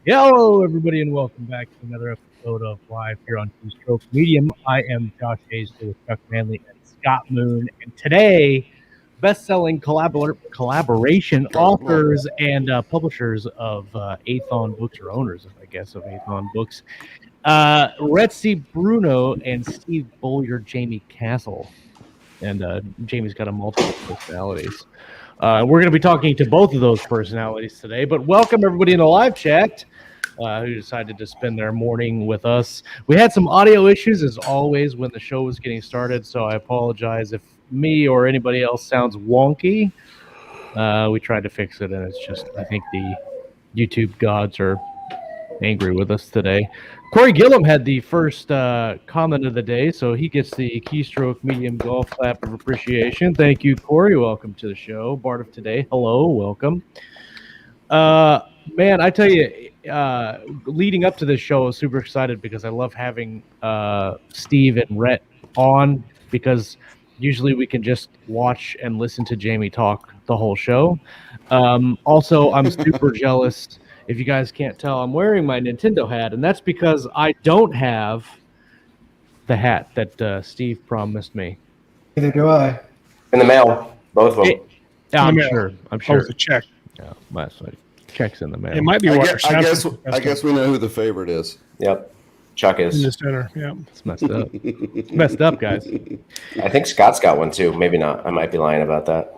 Yeah, hello, everybody, and welcome back to another episode of Live here on Keystroke Medium. I am Josh Hayes here with Chuck Manley and Scott Moon, and today, best-selling collaboration authors and publishers of Athon Books, or owners, I guess, of Athon Books, Rhett Bruno and Steve Beaulieu, Jaime Castle, and Jamie's got a multiple personalities. We're going to be talking to both of those personalities today, but welcome everybody in the live chat who decided to spend their morning with us. We had some audio issues, as always, when the show was getting started, so I apologize if me or anybody else sounds wonky. We tried to fix it, and it's just, I think the YouTube gods are angry with us today. Corey Gillum had the first comment of the day, so he gets the Keystroke Medium golf clap of appreciation. Thank you, Corey. Welcome to the show. Bart of today, hello, welcome. Man, I tell you, leading up to this show, I was super excited because I love having Steve and Rhett on, because usually we can just watch and listen to Jaime talk the whole show. Also, I'm super jealous. If you guys can't tell, I'm wearing my Nintendo hat, and that's because I don't have the hat that Steve promised me. Neither do I. In the mail, both of them. I'm sure. Oh, it's a check. Yeah, that's like checks in the mail. It might be I water. guess we know who the favorite is. Yep. Chuck in is. the center. Yeah. It's messed up. It's messed up, guys. I think Scott's got one too. Maybe not. I might be lying about that.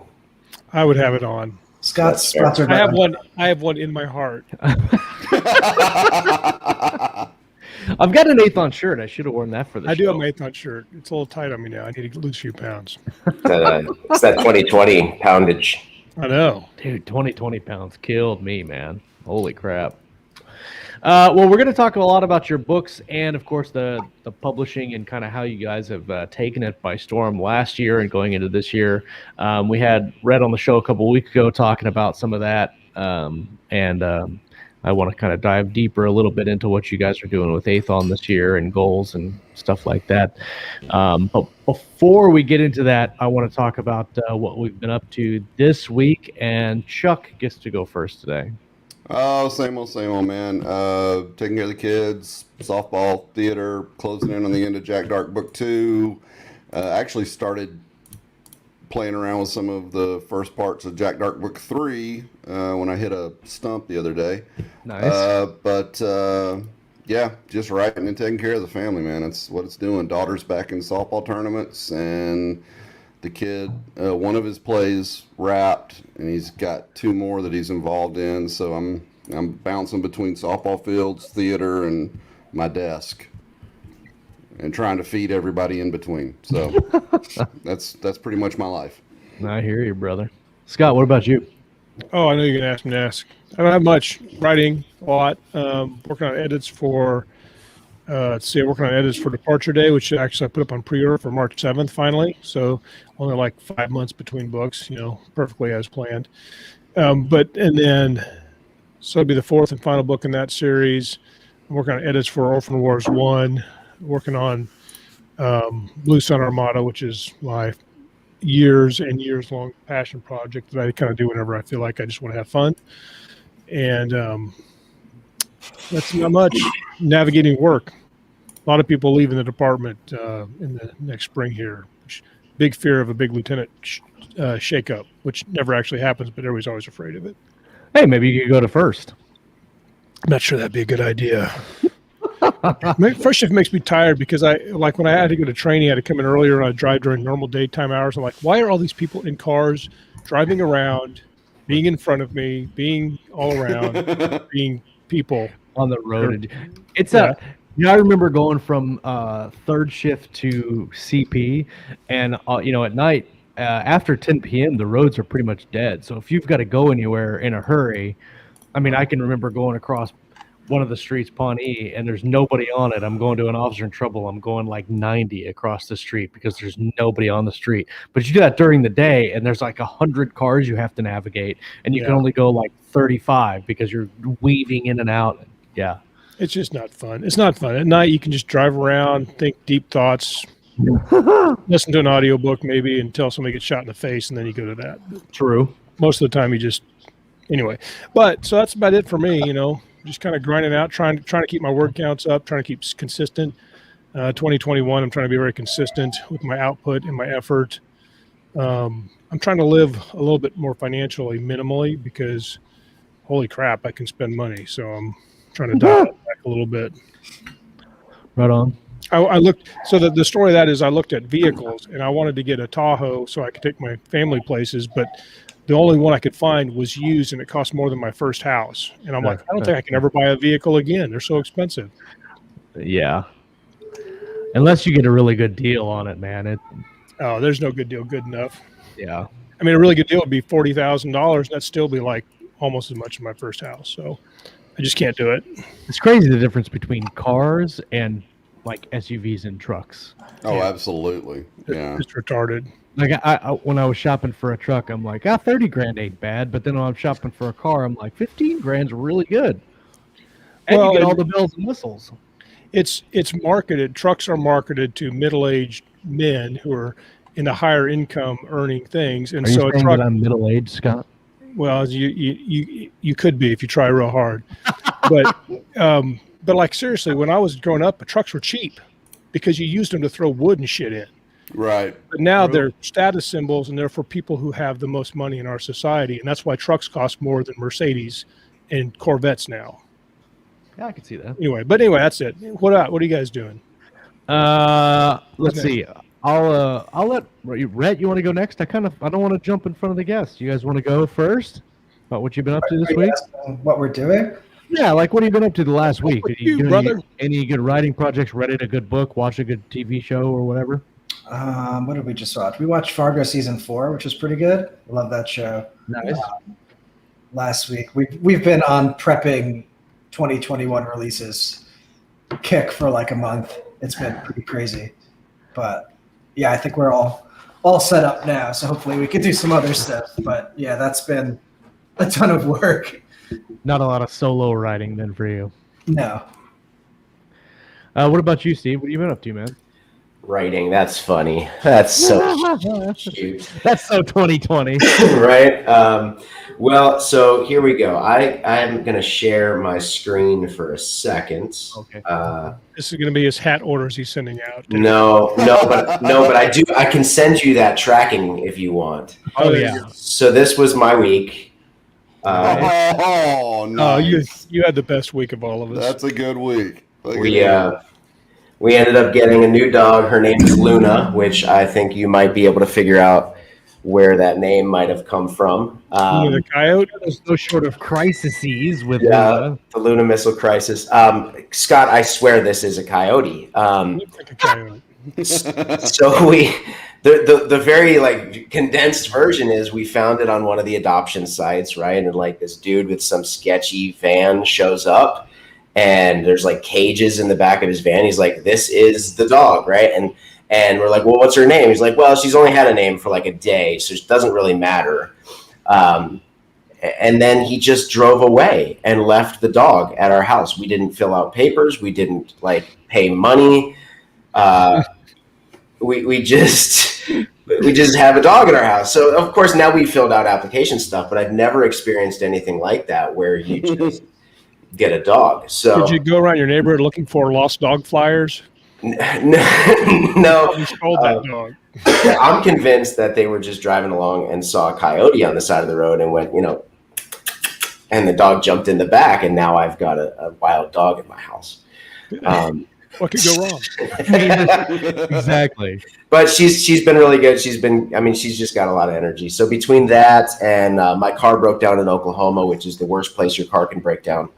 I would have it on. Scott's That's fair. spots are I have better. one. I have one in my heart. I've got an Athon shirt. I should have worn that for the show. I do have my Athon shirt. It's a little tight on me now. I need to lose a few pounds. It's that 2020 poundage. I know. Dude, 20 pounds killed me, man. Holy crap. Well, we're going to talk a lot about your books and, of course, the publishing and kind of how you guys have taken it by storm last year and going into this year. We had Rhett on the show a couple weeks ago talking about some of that, and I want to kind of dive deeper a little bit into what you guys are doing with Athon this year and goals and stuff like that. But before we get into that, I want to talk about what we've been up to this week, and Chuck gets to go first today. Oh, same old, man. Taking care of the kids, softball, theater, closing in on the end of Jack Dark Book 2. Actually started playing around with some of the first parts of Jack Dark Book 3 when I hit a stump the other day. Nice. Yeah, just writing and taking care of the family, man. That's what it's doing. Daughter's back in softball tournaments, and the kid, one of his plays wrapped, and he's got 2 more that he's involved in. So I'm bouncing between softball fields, theater, and my desk, and trying to feed everybody in between. So that's pretty much my life. I hear you, brother. Scott, what about you? Oh, I know you're gonna ask me to ask. I don't have much. Writing a lot. Working on edits for. Working on edits for Departure Day, which actually I put up on pre-order for March 7th finally. So only like 5 months between books, perfectly as planned. So it'll be the 4th and final book in that series. I'm working on edits for Orphan Wars 1. Working on Blue Sun Armada, which is my years and years long passion project that I kind of do whenever I feel like I just want to have fun. And that's not much. Navigating work. A lot of people leaving the department in the next spring here. Big fear of a big lieutenant shakeup, which never actually happens, but everybody's always afraid of it. Hey, maybe you could go to first. I'm not sure that'd be a good idea. First shift makes me tired because when I had to go to training, I had to come in earlier and I'd drive during normal daytime hours. I'm like, why are all these people in cars driving around, being in front of me, being all around, being people On the road. I remember going from third shift to CP, and at night after 10 p.m. the roads are pretty much dead. So if you've got to go anywhere in a hurry, I mean, I can remember going across one of the streets, Pawnee, and there's nobody on it. I'm going to an officer in trouble. I'm going like 90 across the street because there's nobody on the street. But you do that during the day, and there's like 100 cars you have to navigate, and you can only go like 35 because you're weaving in and out. Yeah. It's just not fun. It's not fun. At night, you can just drive around, think deep thoughts, listen to an audiobook maybe until somebody gets shot in the face, and then you go to that. True. Most of the time, you just – anyway. But so that's about it for me, just kind of grinding out, trying to keep my word counts up, trying to keep consistent. 2021, I'm trying to be very consistent with my output and my effort. I'm trying to live a little bit more financially minimally because holy crap, I can spend money. So I'm trying to dial it back a little bit. Right on. I looked, so the story of that is I looked at vehicles and I wanted to get a Tahoe so I could take my family places, but the only one I could find was used and it cost more than my first house. And I'm like, I don't think I can ever buy a vehicle again. They're so expensive. Yeah. Unless you get a really good deal on it, man. Oh, there's no good deal good enough. Yeah. I mean, a really good deal would be $40,000. That'd still be like almost as much as my first house. So I just can't do it. It's crazy the difference between cars and like SUVs and trucks. Oh, absolutely. Yeah. It's retarded. Like I when I was shopping for a truck, I'm like, 30 grand ain't bad. But then when I'm shopping for a car, I'm like, 15 grand's really good. And Well, you get all the bells and whistles. It's marketed. Trucks are marketed to middle-aged men who are in the higher income earning things. And Are you so a saying truck, that I'm middle-aged, Scott? well, you could be if you try real hard. But like seriously, when I was growing up, trucks were cheap because you used them to throw wood and shit in. Right. But now they're status symbols, and they're for people who have the most money in our society, and that's why trucks cost more than Mercedes and Corvettes now. Yeah, I can see that. Anyway, that's it. What are you guys doing? Let's see. I'll let Rhett. You want to go next? I don't want to jump in front of the guests. You guys want to go first about what you've been up to this week? What we're doing? Yeah, like what have you been up to the last week? Are you doing brother? any good writing projects? Read a good book? Watch a good TV show or whatever? What did we just watch? We watched Fargo season 4, which was pretty good. Love that show. Nice. Last week we've been on prepping 2021 releases kick for like a month. It's been pretty crazy, but yeah, I think we're all set up now. So hopefully we can do some other stuff. But yeah, that's been a ton of work. Not a lot of solo writing then for you. No. What about you, Steve? What have you been up to, man? Writing. That's funny. That's so cute. That's so 2020. Right? Well, so here we go. I'm going to share my screen for a second. Okay. This is going to be his hat orders he's sending out. No, but I can send you that tracking if you want. Oh, yeah. So this was my week. Oh, nice. You had the best week of all of us. That's a good week. We ended up getting a new dog. Her name is Luna, which I think you might be able to figure out where that name might have come from. The coyote? There's no short of crises with the Luna missile crisis. Scott, I swear this is a coyote. Looks like a coyote. So the very condensed version is we found it on one of the adoption sites, right? And this dude with some sketchy van shows up. And there's cages in the back of his van. He's like, this is the dog, right? And we're like, well, what's her name? He's like, well, she's only had a name for a day, so it doesn't really matter. And then he just drove away and left the dog at our house. We didn't fill out papers. We didn't pay money. We just have a dog at our house. So of course now we filled out application stuff, but I've never experienced anything like that where you just get a dog. So did you go around your neighborhood looking for lost dog flyers? No. You stole that dog. I'm convinced that they were just driving along and saw a coyote on the side of the road and went, and the dog jumped in the back, and now I've got a wild dog in my house. What could go wrong? Exactly. But she's been really good. She's just got a lot of energy. So between that and my car broke down in Oklahoma, which is the worst place your car can break down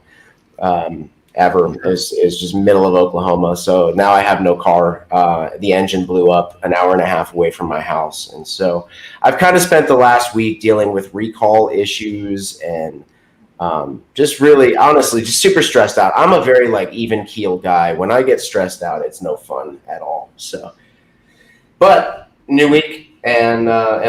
ever, is just middle of Oklahoma. So now I have no car. The engine blew up an hour and a half away from my house. And so I've kind of spent the last week dealing with recall issues and just really, honestly, just super stressed out. I'm a very even keel guy. When I get stressed out, it's no fun at all. So, but new week. And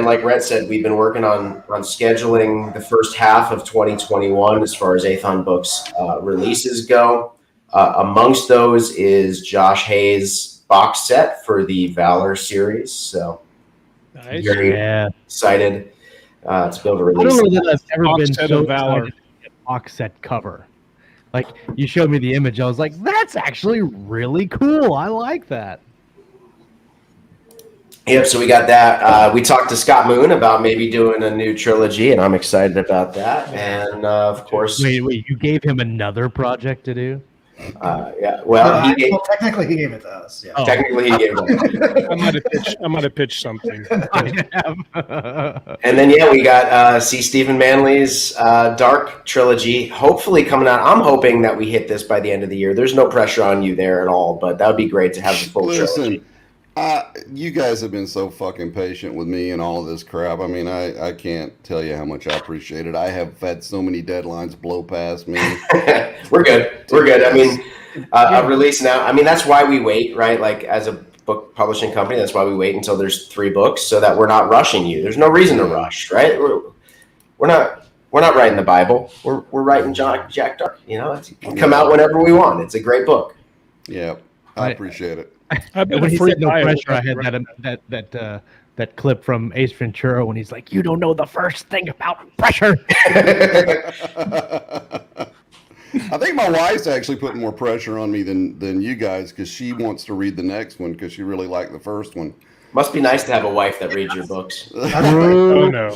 like Rhett said, we've been working on scheduling the first half of 2021 as far as Athon Books releases go. Amongst those is Josh Hayes' box set for the Valor series. So Nice. very excited to be able to release. I don't know that I've ever Box been set so of Valor. excited to get a box set cover. Like you showed me the image, I was like, that's actually really cool. I like that. Yep, so we got that. We talked to Scott Moon about maybe doing a new trilogy, and I'm excited about that. And of course, Wait, you gave him another project to do? yeah. Well, he gave, Well, technically, he gave it to us. Yeah. Oh. technically he gave it. I might have pitched something. And then yeah, we got C. Stephen Manley's Dark trilogy, hopefully coming out. I'm hoping that we hit this by the end of the year. There's no pressure on you there at all, but that would be great to have the full trilogy. You guys have been so fucking patient with me and all of this crap. I mean, I can't tell you how much I appreciate it. I have had so many deadlines blow past me. We're good. We're good. I mean, a release now. I mean, that's why we wait, right? Like as a book publishing company, that's why we wait until there's 3 books so that we're not rushing you. There's no reason to rush, right? We're not writing the Bible. We're writing Jack Dark. You know, it can come out whenever we want. It's a great book. Yeah, I appreciate it. I've been When a he free said no diet. pressure, I had that clip from Ace Ventura when he's like, "You don't know the first thing about pressure." I think my wife's actually putting more pressure on me than you guys because she wants to read the next one because she really liked the first one. Must be nice to have a wife that reads your books. Oh no.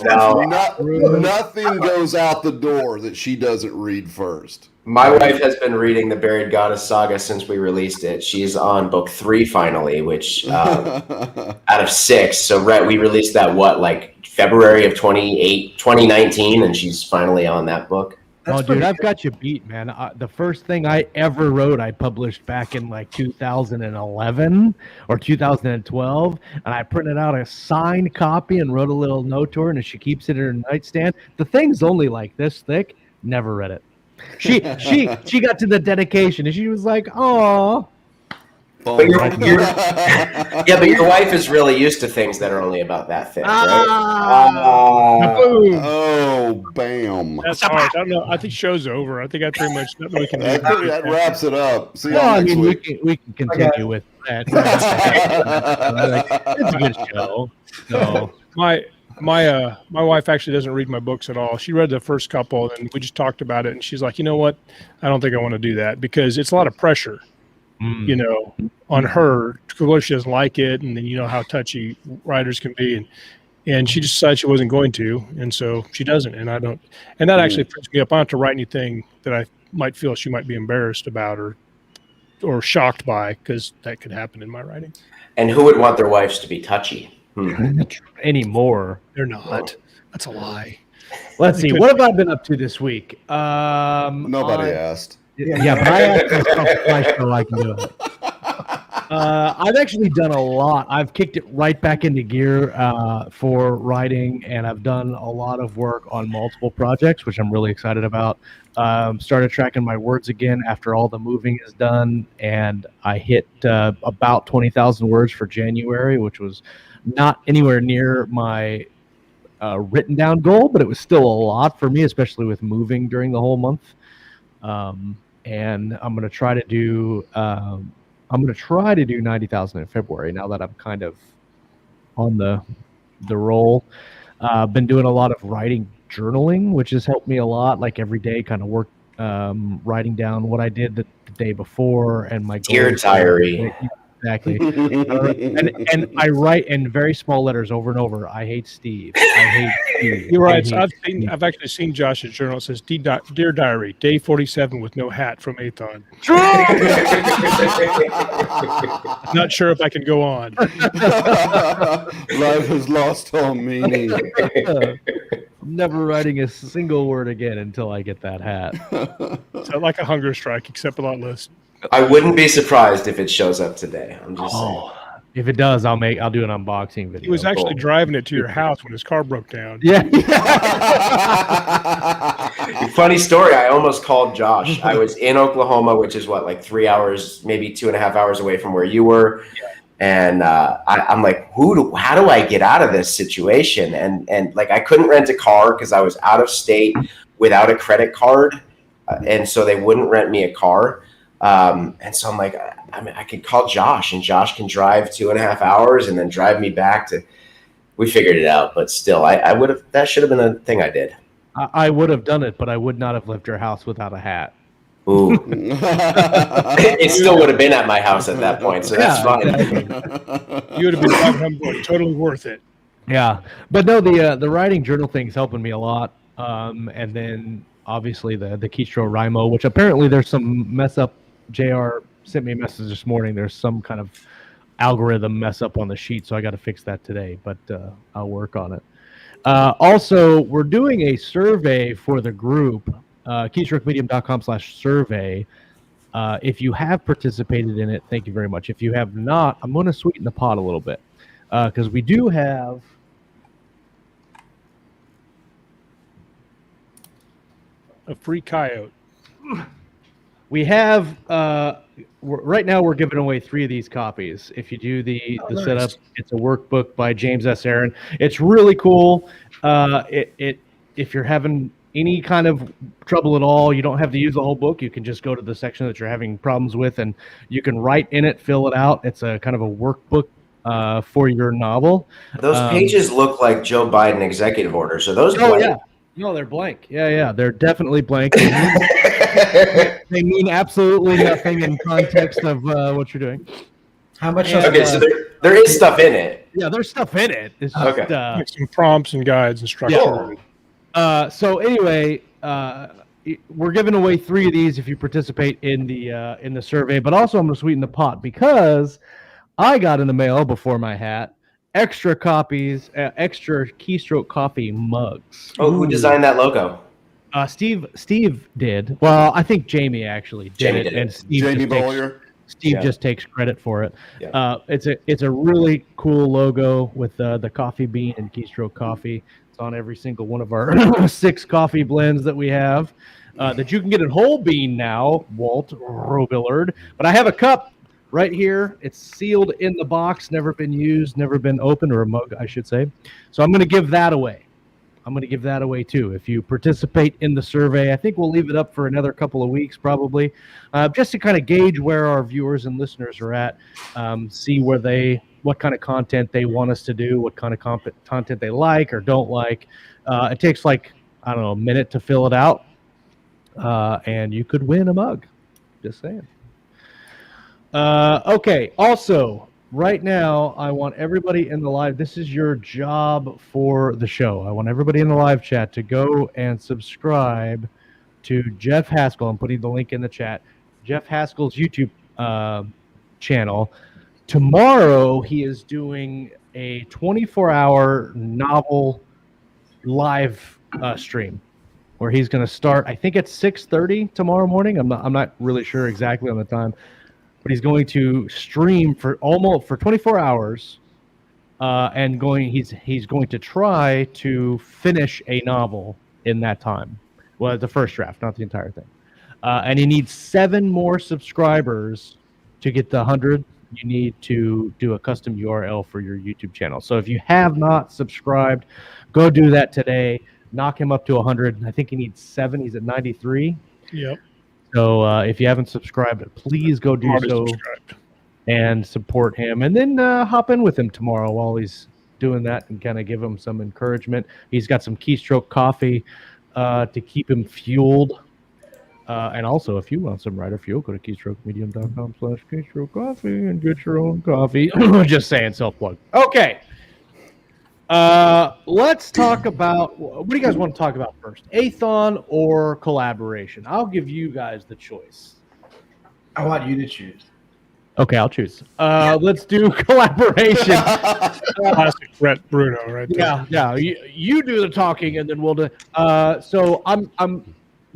Nothing goes out the door that she doesn't read first. My wife has been reading the Buried Goddess saga since we released it. She's on book 3 finally, which out of 6. So Rhett, we released that like February of 2019, and she's finally on that book. Oh, dude, I've got you beat, man. The first thing I ever wrote, I published back in like 2011 or 2012, and I printed out a signed copy and wrote a little note to her, and she keeps it in her nightstand. The thing's only like this thick. Never read it. She got to the dedication, and she was like, "Oh." But but your wife is really used to things that are only about that thick, right? Oh, bam! That's hard. I don't know. I think show's over. I think I pretty much nothing we can do. That wraps it up. See Well, you I next mean, week. we can continue with that. It's a good show. So My wife actually doesn't read my books at all. She read the first couple, and we just talked about it, and she's like, you know what? I don't think I want to do that because it's a lot of pressure, you know, on her. What if she doesn't like it? And then you know how touchy writers can be, and she just decided she wasn't going to, and so she doesn't, and I don't. And that actually frees me up. I don't have to write anything that I might feel she might be embarrassed about or shocked by, because that could happen in my writing. And who would want their wives to be touchy? anymore. They're not. That's a lie. Let's see. What have I been up to this week? Nobody asked. Yeah, but I asked myself twice so I can do it. I've actually done a lot. I've kicked it right back into gear for writing, and I've done a lot of work on multiple projects, which I'm really excited about. Started tracking my words again after all the moving is done, and I hit about 20,000 words for January, which was not anywhere near my written down goal, but it was still a lot for me, especially with moving during the whole month. And I'm going to try to do 90,000 in February now that I'm kind of on the roll. Been doing a lot of writing journaling, which has helped me a lot, like every day kind of work writing down what I did the day before and my Dear goals. diary. Exactly. And I write in very small letters over and over. I hate Steve. I hate Steve. You're right. I So hate Steve. I've actually seen Josh's journal. It says, Dear Diary, day 47 with no hat from Athon. Not sure if I can go on. Life has lost all meaning. I'm never writing a single word again until I get that hat. So like a hunger strike, except a lot less. I wouldn't be surprised if it shows up today. I'm just saying. If it does, I'll do an unboxing video. He was actually driving it to your house when his car broke down. Yeah. Funny story. I almost called Josh. I was in Oklahoma, which is like 3 hours, maybe 2.5 hours away from where you were. And I'm like, how do I get out of this situation? And like, I couldn't rent a car because I was out of state without a credit card. And so they wouldn't rent me a car. And so I'm like, I could call Josh, and Josh can drive 2.5 hours and then drive me back to. We figured it out, but still, I would have. That should have been a thing I did. I would have done it, but I would not have left your house without a hat. Ooh. It still would have been at my house at that point, so that's fine. Exactly. You would have been driving home going, totally worth it. Yeah, but no, the writing journal thing's helping me a lot. And then obviously the Keystroke Rimo, which apparently there's some mess up. JR sent me a message this morning. There's some kind of algorithm mess up on the sheet, so I got to fix that today. But I'll work on it. Also, we're doing a survey for the group, keystrokemedium.com/survey. If you have participated in it, thank you very much. If you have not, I'm going to sweeten the pot a little bit because we do have A free coyote. we have right now we're giving away 3 of these copies. If you do the nice. setup, it's a workbook by James S. Aaron. It's really cool. If you're having any kind of trouble at all, you don't have to use the whole book. You can just go to the section that you're having problems with, and you can write in it, fill it out. It's a kind of a workbook for your novel. Those pages look like Joe Biden executive orders. Are those Oh blank? yeah, no, they're blank. Yeah, they're definitely blank. They mean absolutely nothing in context of what you're doing. How much? Yeah. Okay, so there is stuff in it. Yeah, there's stuff in it. It's just, Okay. Like some prompts and guides and structure. So anyway, we're giving away 3 of these if you participate in the survey. But also, I'm going to sweeten the pot because I got in the mail before my hat extra copies, extra Keystroke Coffee mugs. Oh, who designed that logo? Steve did. Well, I think Jaime actually did Jaime it, did it. and Steve Jamie just takes, Beaulieu. Steve just takes credit for it. Yeah. It's a really cool logo with the coffee bean and Keystroke Coffee. It's on every single one of our 6 coffee blends that we have. That you can get in whole bean now, Walt Robillard. But I have a cup right here. It's sealed in the box, never been used, never been opened, or a mug, I should say. So I'm going to give that away. I'm going to give that away too. If you participate in the survey, I think we'll leave it up for another couple of weeks probably, just to kind of gauge where our viewers and listeners are at, see what kind of content they want us to do, what kind of content they like or don't like. It takes like, I don't know, a minute to fill it out, and you could win a mug. Just saying. Okay. Also, right now, I want everybody in the live. This is your job for the show. I want everybody in the live chat to go and subscribe to Jeff Haskell. I'm putting the link in the chat. Jeff Haskell's YouTube channel. Tomorrow, he is doing a 24-hour novel live stream where he's going to start. I think it's 6:30 tomorrow morning. I'm not really sure exactly on the time. But he's going to stream for 24 hours, and he's going to try to finish a novel in that time. Well, the first draft, not the entire thing. And he needs 7 more subscribers to get the 100. You need to do a custom URL for your YouTube channel. So if you have not subscribed, go do that today. Knock him up to 100. I think he needs 7. He's at 93. Yep. So if you haven't subscribed, please go do so and support him. And then hop in with him tomorrow while he's doing that and kind of give him some encouragement. He's got some Keystroke Coffee to keep him fueled. And also, if you want some writer fuel, go to keystrokemedium.com/Keystroke Coffee and get your own coffee. Just saying, self-plug. Okay. Let's talk about, what do you guys want to talk about first? Athon or collaboration? I'll give you guys the choice. I want you to choose. Okay, I'll choose. Let's do collaboration. Classic Rhett Bruno right there. Yeah. You do the talking, and then we'll do. So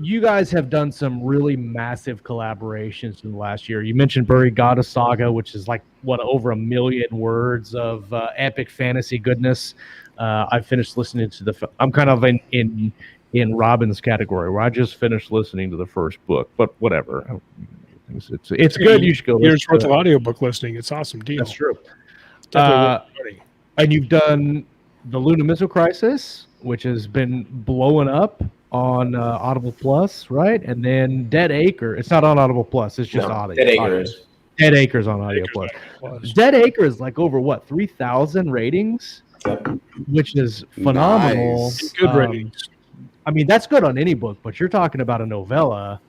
you guys have done some really massive collaborations in the last year. You mentioned Buried Goddess Saga, which is like over 1 million words of epic fantasy goodness. I finished listening to I'm kind of in Robin's category where I just finished listening to the first book, but whatever. It's good. You should go. Years worth of audiobook listening. It's awesome deal. That's true. Definitely And you've done the Luna Missile Crisis, which has been blowing up on Audible Plus, right? And then Dead Acre. It's not on Audible Plus. It's just audio. Dead Acre is. Dead Acre's on Audio Plus. Dead Acre is like over 3,000 ratings, which is phenomenal. Nice. Good ratings. I mean, that's good on any book, but you're talking about a novella.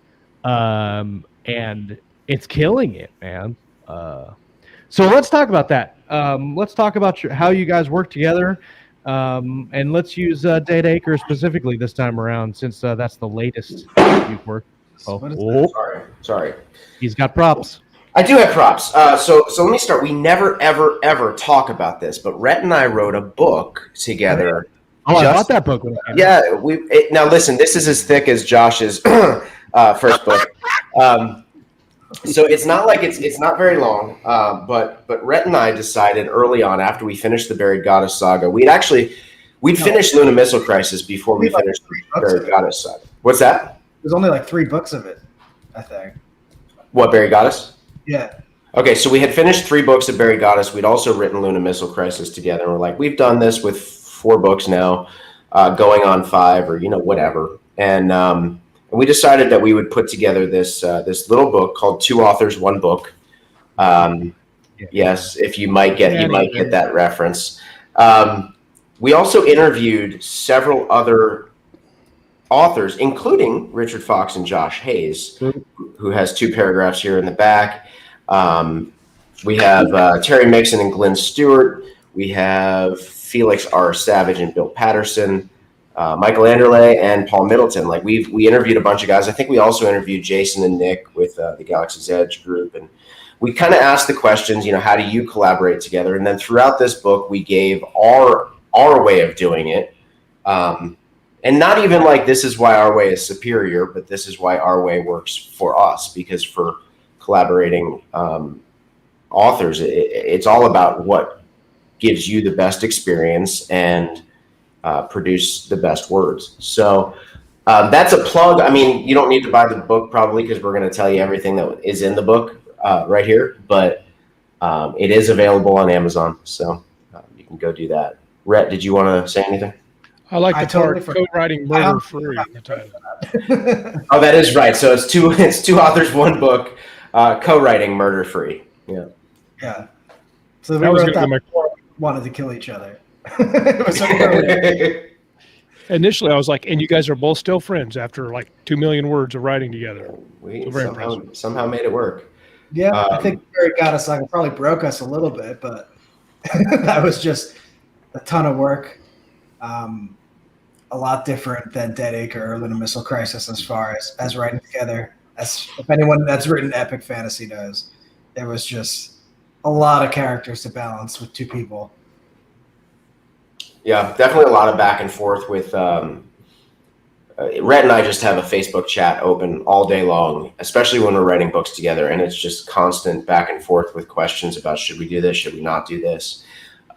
and it's killing it, man. So let's talk about that. Let's talk about how you guys work together, and let's use Data Acre specifically this time around, since that's the latest you've worked. What is Sorry. He's got props. I do have props. So let me start. We never, ever talk about this, but Rhett and I wrote a book together. Oh, I bought that book. When it came out. Yeah. Now listen, this is as thick as Josh's first book. So it's not like it's not very long. But Rhett and I decided early on, after we finished the Buried Goddess saga, we'd finished Luna Missile Crisis before we finished the Buried Goddess saga. What's that? There's only like 3 books of it, I think. What, Buried Goddess? Yeah. Okay, so we had finished 3 books of Buried Goddess. We'd also written Luna Missile Crisis together. And we're like, we've done this with 4 books now, going on 5 or whatever. And we decided that we would put together this little book called 2 Authors, 1 Book. Yes, if you might get that reference. We also interviewed several other authors, including Richard Fox and Josh Hayes, who has 2 paragraphs here in the back. We have Terry Mixon and Glenn Stewart. We have Felix R. Savage and Bill Patterson, Michael Anderle and Paul Middleton. Like we interviewed a bunch of guys. I think we also interviewed Jason and Nick with the Galaxy's Edge group, and we kind of asked the questions. How do you collaborate together? And then throughout this book, we gave our way of doing it. And not even like this is why our way is superior, but this is why our way works for us, because for collaborating authors, it's all about what gives you the best experience and produce the best words. So that's a plug. I mean, you don't need to buy the book probably, because we're going to tell you everything that is in the book right here, but it is available on Amazon. So you can go do that. Rhett, did you want to say anything? I like the totally part co-writing murder free. Oh, that is right. So it's two authors, 1 book, co-writing murder free. Yeah. Yeah. So we That was wrote gonna that be before we wanted to kill each other. It was so early. Initially, I was like, and you guys are both still friends after like 2 million words of writing together. We So very impressive. somehow made it work. Yeah, I think Barry got us. Like, it probably broke us a little bit, but that was just a ton of work. A lot different than Dead Acre or Luna Missile Crisis as far as writing together. As if anyone that's written epic fantasy knows, there was just a lot of characters to balance with 2 people. Yeah, definitely a lot of back and forth with Rhett and I just have a Facebook chat open all day long, especially when we're writing books together. And it's just constant back and forth with questions about, should we do this? Should we not do this?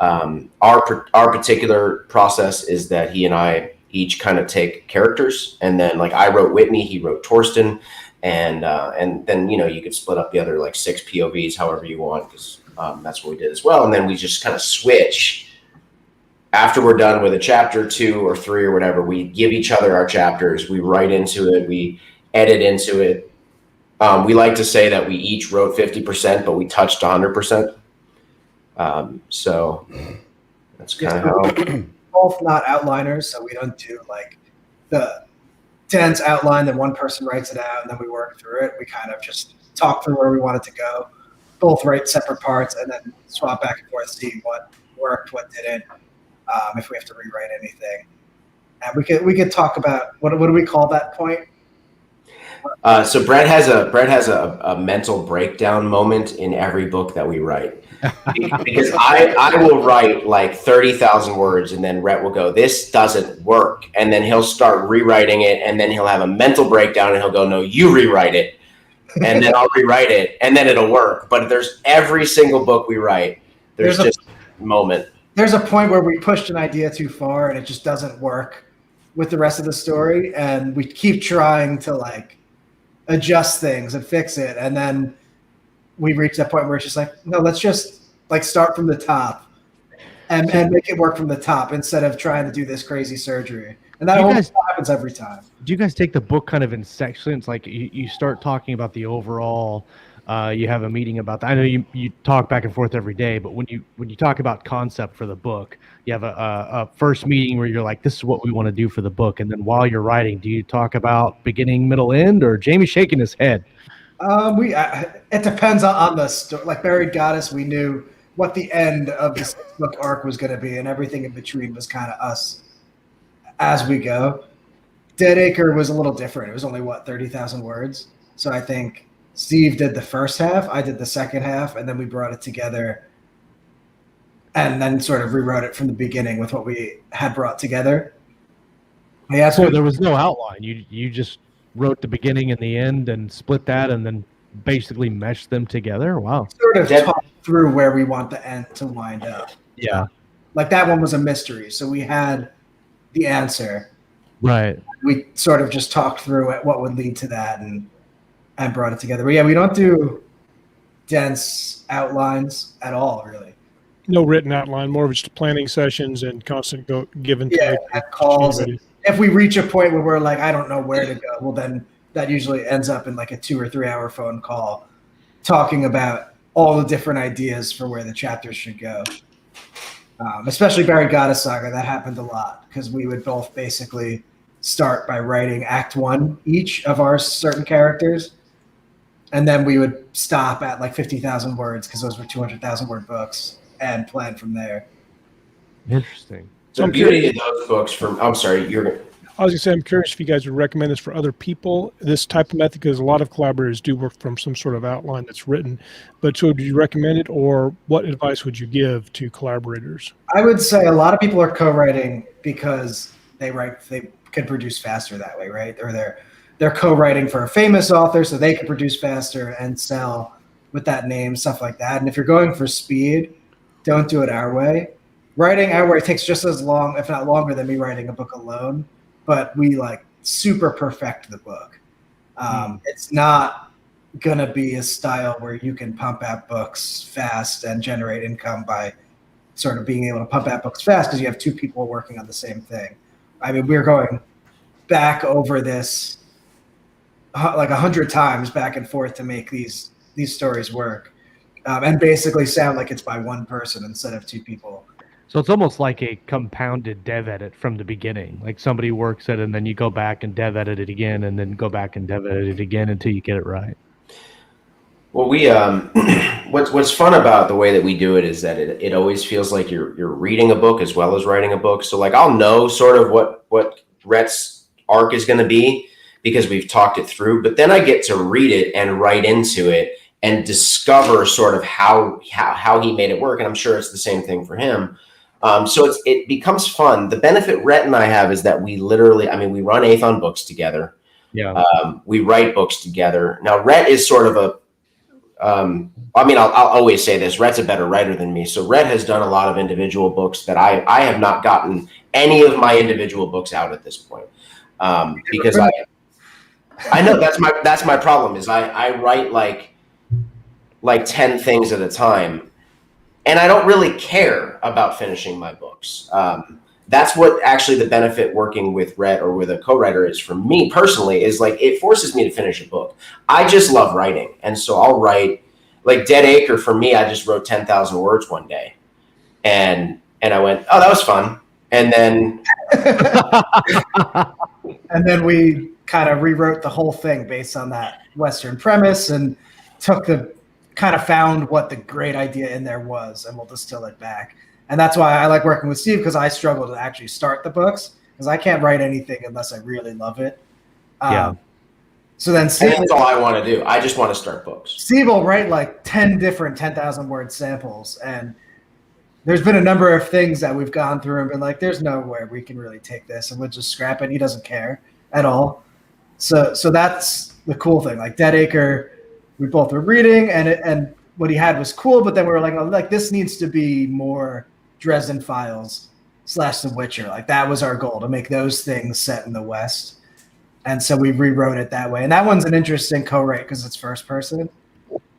Our particular process is that he and I each kind of take characters, and then like I wrote Whitney, he wrote Torsten, and then, you know, you could split up the other like 6 POVs however you want, because that's what we did as well. And then we just kind of switch. After we're done with a chapter 2 or 3 or whatever, we give each other our chapters. We write into it. We edit into it. We like to say that we each wrote 50%, but we touched 100%. So that's kind of how. Both not outliners, so we don't do like the dense outline, then one person writes it out, and then we work through it. We kind of just talk through where we want it to go. Both write separate parts, and then swap back and forth, see what worked, what didn't. If we have to rewrite anything, and we could talk about what do we call that point? So Brett has a mental breakdown moment in every book that we write, because I will write like 30,000 words, and then Rhett will go, "This doesn't work," and then he'll start rewriting it, and then he'll have a mental breakdown, and he'll go, "No, you rewrite it," and then I'll rewrite it, and then it'll work. But there's every single book we write, there's just a moment. There's a point where we pushed an idea too far, and it just doesn't work with the rest of the story, and we keep trying to like adjust things and fix it, and then we reach that point where it's just like, no, let's just like start from the top and make it work from the top instead of trying to do this crazy surgery. And that almost happens every time. Do you guys take the book kind of in sections? Like you start talking about the overall you have a meeting about that. I know you talk back and forth every day, but when you talk about concept for the book, you have a first meeting where you're like, this is what we want to do for the book. And then while you're writing, do you talk about beginning, middle, end, or Jamie's shaking his head? It depends on the story. Like Buried Goddess, we knew what the end of the 6-book arc was going to be, and everything in between was kind of us as we go. Dead Acre was a little different. It was only 30,000 words. So I think Steve did the first half, I did the second half, and then we brought it together and then sort of rewrote it from the beginning with what we had brought together. Yeah, So there was no outline. You just wrote the beginning and the end and split that and then basically meshed them together. Wow. Sort of talked through where we want the end to wind up. Yeah. Like that one was a mystery. So we had the answer. Right. We sort of just talked through it, what would lead to that and brought it together. But yeah, we don't do dense outlines at all, really. No written outline, more of just planning sessions and constant give and Yeah, take. at calls. And if we reach a point where we're like, I don't know where to go, well, then that usually ends up in like a 2 or 3 hour phone call talking about all the different ideas for where the chapters should go. Especially Buried Goddess Saga, that happened a lot because we would both basically start by writing Act 1 each of our certain characters. And then we would stop at like 50,000 words because those were 200,000 word books and plan from there. Interesting. The beauty of those books I'm sorry, I was going to say, I'm curious if you guys would recommend this for other people, this type of method, because a lot of collaborators do work from some sort of outline that's written. But so would you recommend it, or what advice would you give to collaborators? I would say a lot of people are co-writing because they can produce faster that way, right? Or they're co-writing for a famous author so they can produce faster and sell with that name, stuff like that. And if you're going for speed, don't do it our way. Writing our way takes just as long, if not longer, than me writing a book alone. But we like super perfect the book. It's not gonna be a style where you can pump out books fast and generate income by sort of being able to pump out books fast because you have 2 people working on the same thing. I mean, we're going back over this like 100 times back and forth to make these stories work, and basically sound like it's by one person instead of 2 people. So it's almost like a compounded dev edit from the beginning. Like somebody works it and then you go back and dev edit it again and then go back and dev edit it again until you get it right. Well, we what's fun about the way that we do it is that it always feels like you're reading a book as well as writing a book. So like I'll know sort of what Rhett's arc is going to be because we've talked it through, but then I get to read it and write into it and discover sort of how he made it work. And I'm sure it's the same thing for him. So it becomes fun. The benefit Rhett and I have is that we literally, I mean, we run Athon books together. Yeah. We write books together. Now, Rhett is sort of I'll always say this, Rhett's a better writer than me. So Rhett has done a lot of individual books that I have not gotten any of my individual books out at this point. Because I know that's my problem is I write like 10 things at a time. And I don't really care about finishing my books. That's what actually the benefit working with Rhett or with a co-writer is for me personally is like it forces me to finish a book. I just love writing. And so I'll write like Dead Acre for me, I just wrote 10,000 words one day. And I went, oh, that was fun. And then and then we kind of rewrote the whole thing based on that Western premise and kind of found what the great idea in there was, and we'll distill it back. And that's why I like working with Steve, because I struggle to actually start the books because I can't write anything unless I really love it. Yeah. So then Steve, that's all I want to do. I just want to start books. Steve will write like 10 different 10,000 word samples. And there's been a number of things that we've gone through and been like, there's nowhere we can really take this, and we'll just scrap it. He doesn't care at all. So that's the cool thing. Like Dead Acre, we both were reading, and what he had was cool, but then we were like, oh, like this needs to be more Dresden Files / The Witcher. Like that was our goal, to make those things set in the West. And so we rewrote it that way. And that one's an interesting co-write because it's first person.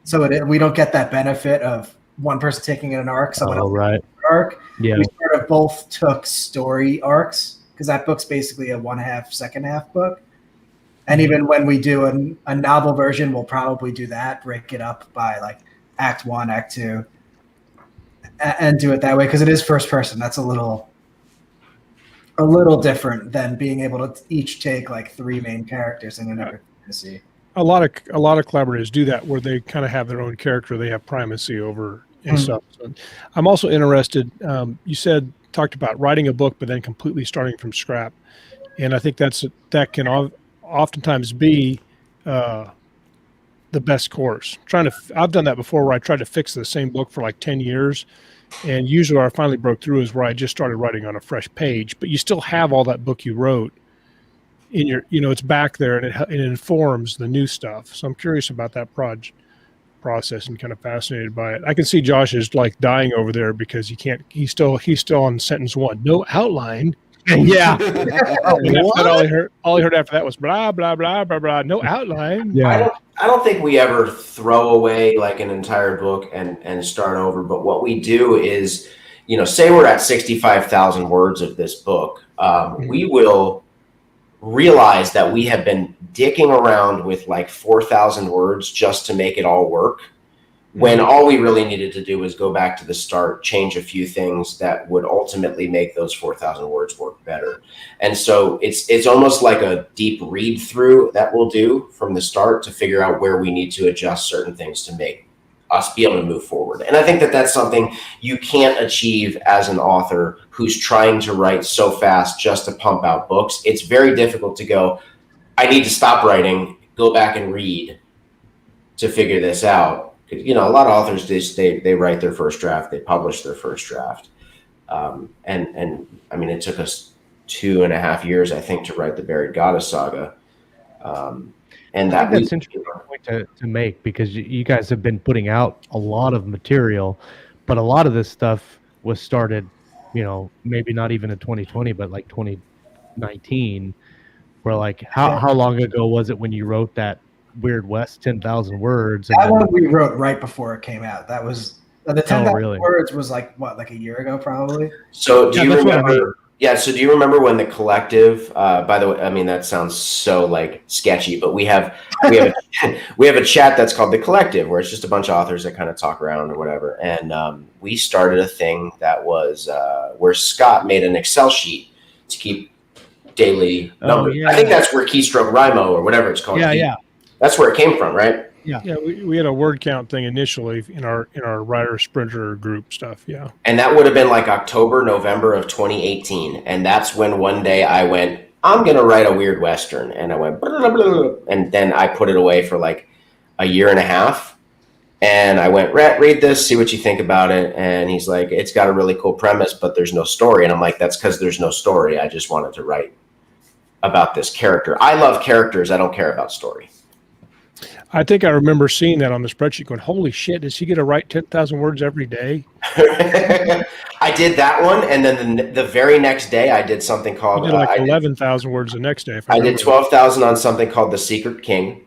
So we don't get that benefit of one person taking an arc, someone else taking an arc. Yeah. We sort of both took story arcs because that book's basically a 1/2 second half book. And even when we do a novel version, we'll probably do that, break it up by like act 1, act 2, and do it that way because it is first person. That's a little different than being able to each take like 3 main characters in an epic fantasy. A lot of collaborators do that where they kind of have their own character. They have primacy over and stuff. So I'm also interested. You talked about writing a book, but then completely starting from scrap. And I think that can oftentimes be the best course. I've done that before where I tried to fix the same book for like 10 years. And usually where I finally broke through is where I just started writing on a fresh page, but you still have all that book you wrote in your, it's back there and it informs the new stuff. So I'm curious about that process and kind of fascinated by it. I can see Josh is like dying over there because he's still on sentence 1, no outline. Yeah. All he heard after that was blah, blah, blah, blah, blah, no outline. Yeah. I don't think we ever throw away like an entire book and start over. But what we do is, say we're at 65,000 words of this book, we will realize that we have been dicking around with like 4,000 words just to make it all work. When all we really needed to do was go back to the start, change a few things that would ultimately make those 4,000 words work better. And so it's almost like a deep read through that we'll do from the start to figure out where we need to adjust certain things to make us be able to move forward. And I think that that's something you can't achieve as an author who's trying to write so fast just to pump out books. It's very difficult to go, I need to stop writing, go back and read to figure this out. A lot of authors, they write their first draft, they publish their first draft. And I mean, it took us 2.5 years, I think, to write the Buried Goddess saga. And that's an interesting point to make because you guys have been putting out a lot of material, but a lot of this stuff was started, maybe not even in 2020, but like 2019. Where like, how long ago was it when you wrote that Weird West 10,000 words? That one we wrote right before it came out. That was the 10,000 words was like a year ago, probably. So do you remember? Yeah. So do you remember when the collective? By the way, I mean that sounds so like sketchy, but we have a chat that's called the Collective, where it's just a bunch of authors that kind of talk around or whatever. And we started a thing that was where Scott made an Excel sheet to keep daily numbers. I think that's where Keystroke Rimo or whatever it's called. Yeah. That's where it came from, right? Yeah. We had a word count thing initially in our writer sprinter group stuff. Yeah. And that would have been like October, November of 2018. And that's when one day I went, I'm going to write a weird Western. And I went, blah, blah, blah, and then I put it away for like a year and a half. And I went, Rhett, read this, see what you think about it. And he's like, it's got a really cool premise, but there's no story. And I'm like, that's because there's no story. I just wanted to write about this character. I love characters. I don't care about story. I think I remember seeing that on the spreadsheet going, holy shit, is he going to write 10,000 words every day? I did that one. And then the very next day I did something called... You did like 11,000 words the next day. I did 12,000 on something called The Secret King,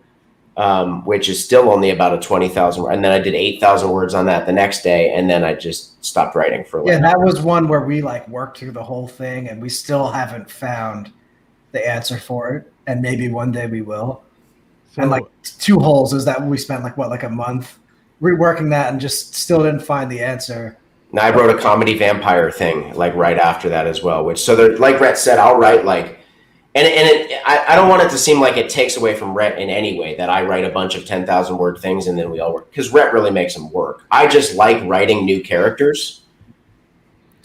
which is still only about a 20,000. And then I did 8,000 words on that the next day. And then I just stopped writing for a while. Yeah, that was one where we like worked through the whole thing and we still haven't found the answer for it. And maybe one day we will. And like 2 holes is that we spent like a month reworking that and just still didn't find the answer. Now I wrote a comedy vampire thing like right after that as well, which so like Rhett said, I'll write like, I don't want it to seem like it takes away from Rhett in any way that I write a bunch of 10,000 word things and then we all work, because Rhett really makes them work. I just like writing new characters.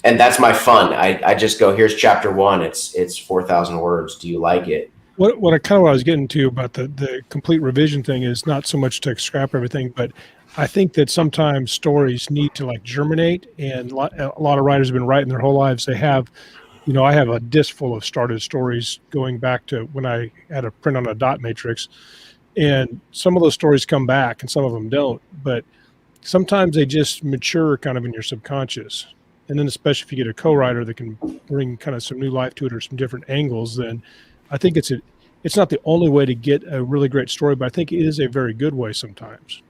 And that's my fun. I just go, here's chapter 1. It's 4,000 words. Do you like it? What I was getting to about the complete revision thing is not so much to scrap everything, but I think that sometimes stories need to like germinate, and a lot of writers have been writing their whole lives. They have, I have a disc full of started stories going back to when I had a print on a dot matrix, and some of those stories come back and some of them don't, but sometimes they just mature kind of in your subconscious. And then especially if you get a co-writer that can bring kind of some new life to it or some different angles, then I think it's not the only way to get a really great story, but I think it is a very good way sometimes.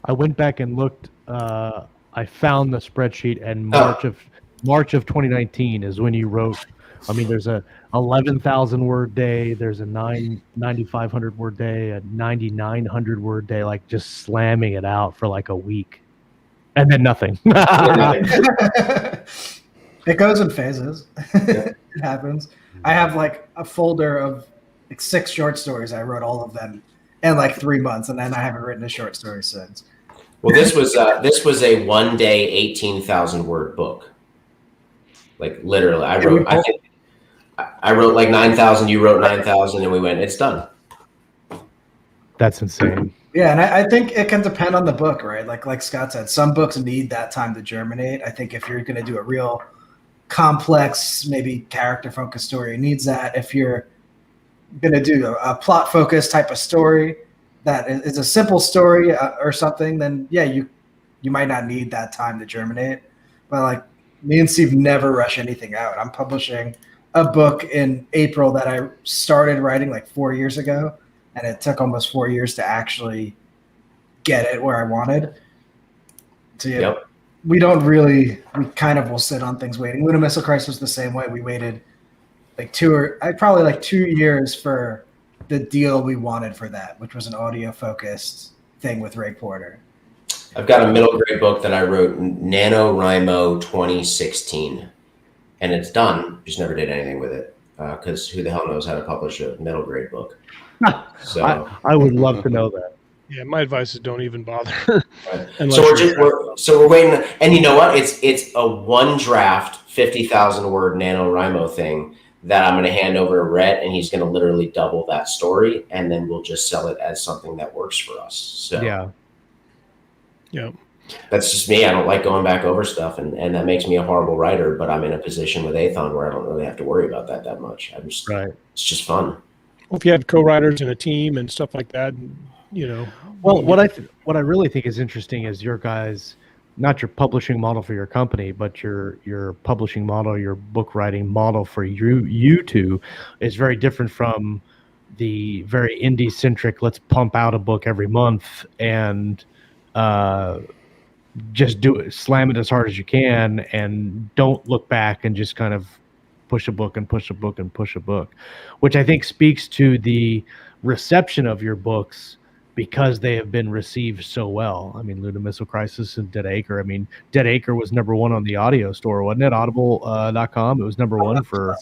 I went back and looked. I found the spreadsheet, and March of 2019 is when you wrote I mean, there's a 11,000 word day, there's a 9,500 word day, a 9,900 word day, like just slamming it out for like a week, and then nothing. It goes in phases. It happens. I have like a folder of like 6 short stories. I wrote all of them in like 3 months, and then I haven't written a short story since. Well, this was a 1 day 18,000 word book. Like literally, I wrote like 9,000. You wrote 9,000, and we went. It's done. That's insane. Yeah, and I think it can depend on the book, right? Like Scott said, some books need that time to germinate. I think if you're going to do a real complex, maybe character-focused story, it needs that. If you're going to do a plot-focused type of story that is a simple story or something, then yeah, you might not need that time to germinate. But like me and Steve never rush anything out. I'm publishing a book in April that I started writing like 4 years ago, and it took almost 4 years to actually get it where I wanted. So yeah, we kind of will sit on things waiting. Lunar Missile Crisis was the same way. We waited like 2 years for the deal we wanted for that, which was an audio focused thing with Ray Porter. I've got a middle grade book that I wrote NaNoWriMo 2016, and it's done. Just never did anything with it because who the hell knows how to publish a middle grade book? So I would love to know that. Yeah, my advice is don't even bother. Right. So we're waiting, and you know what? It's a one draft 50,000 word NaNoWriMo thing that I'm going to hand over to Rhett, and he's going to literally double that story, and then we'll just sell it as something that works for us. So yeah, that's just me. I don't like going back over stuff, and that makes me a horrible writer. But I'm in a position with Athon where I don't really have to worry about that much. It's just fun. Well, if you have co-writers and a team and stuff like that, you know. Well, what I really think is interesting is your guys, not your publishing model for your company, but your publishing model, your book writing model for you two is very different from the very indie centric. Let's pump out a book every month and just do it, slam it as hard as you can, and don't look back and just kind of push a book and push a book and push a book, which I think speaks to the reception of your books because they have been received so well. I mean, Lunar Missile Crisis and Dead Acre. I mean, Dead Acre was #1 on the audio store, wasn't it? Audible.com. It was #1 for.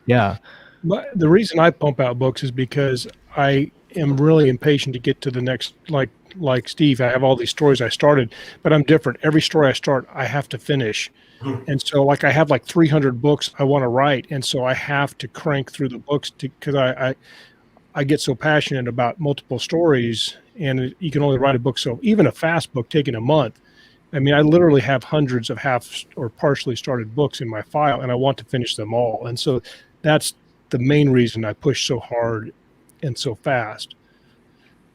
Yeah. But the reason I pump out books is because I am really impatient to get to the next, like Steve, I have all these stories I started, but I'm different. Every story I start, I have to finish. And so like I have like 300 books I want to write. And so I have to crank through the books because I get so passionate about multiple stories, and you can only write a book. So even a fast book taking a month, I mean, I literally have hundreds of half or partially started books in my file, and I want to finish them all. And so that's the main reason I push so hard and so fast.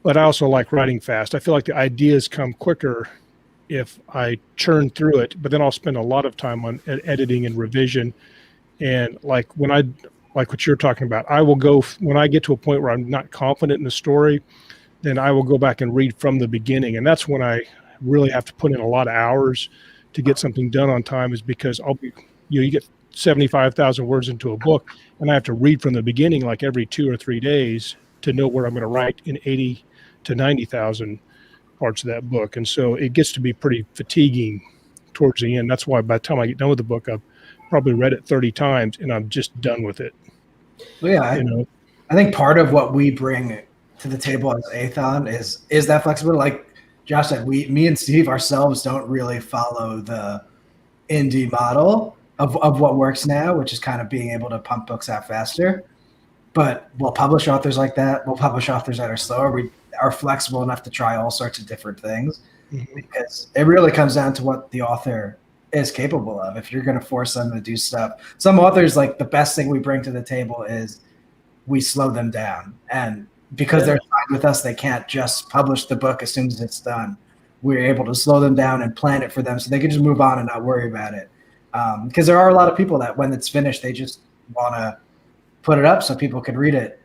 But I also like writing fast. I feel like the ideas come quicker if I churn through it, but then I'll spend a lot of time on editing and revision. And like what you're talking about, I will go, when I get to a point where I'm not confident in the story, then I will go back and read from the beginning. And that's when I really have to put in a lot of hours to get something done on time, is because you get 75,000 words into a book, and I have to read from the beginning like every 2 or 3 days to know where I'm going to write in 80 to 90,000 parts of that book. And so it gets to be pretty fatiguing towards the end. That's why by the time I get done with the book, I've probably read it 30 times and I'm just done with it. Well, yeah, I think part of what we bring to the table as Athon is that flexibility. Like Josh said, me and Steve ourselves don't really follow the indie model of what works now, which is kind of being able to pump books out faster. But we'll publish authors like that. We'll publish authors that are slower. We are flexible enough to try all sorts of different things, because it really comes down to what the author is capable of. If you're going to force them to do stuff, some authors, like the best thing we bring to the table is we slow them down. And because they're signed with us, they can't just publish the book as soon as it's done. We're able to slow them down and plan it for them so they can just move on and not worry about it. Because there are a lot of people that when it's finished, they just want to put it up so people can read it.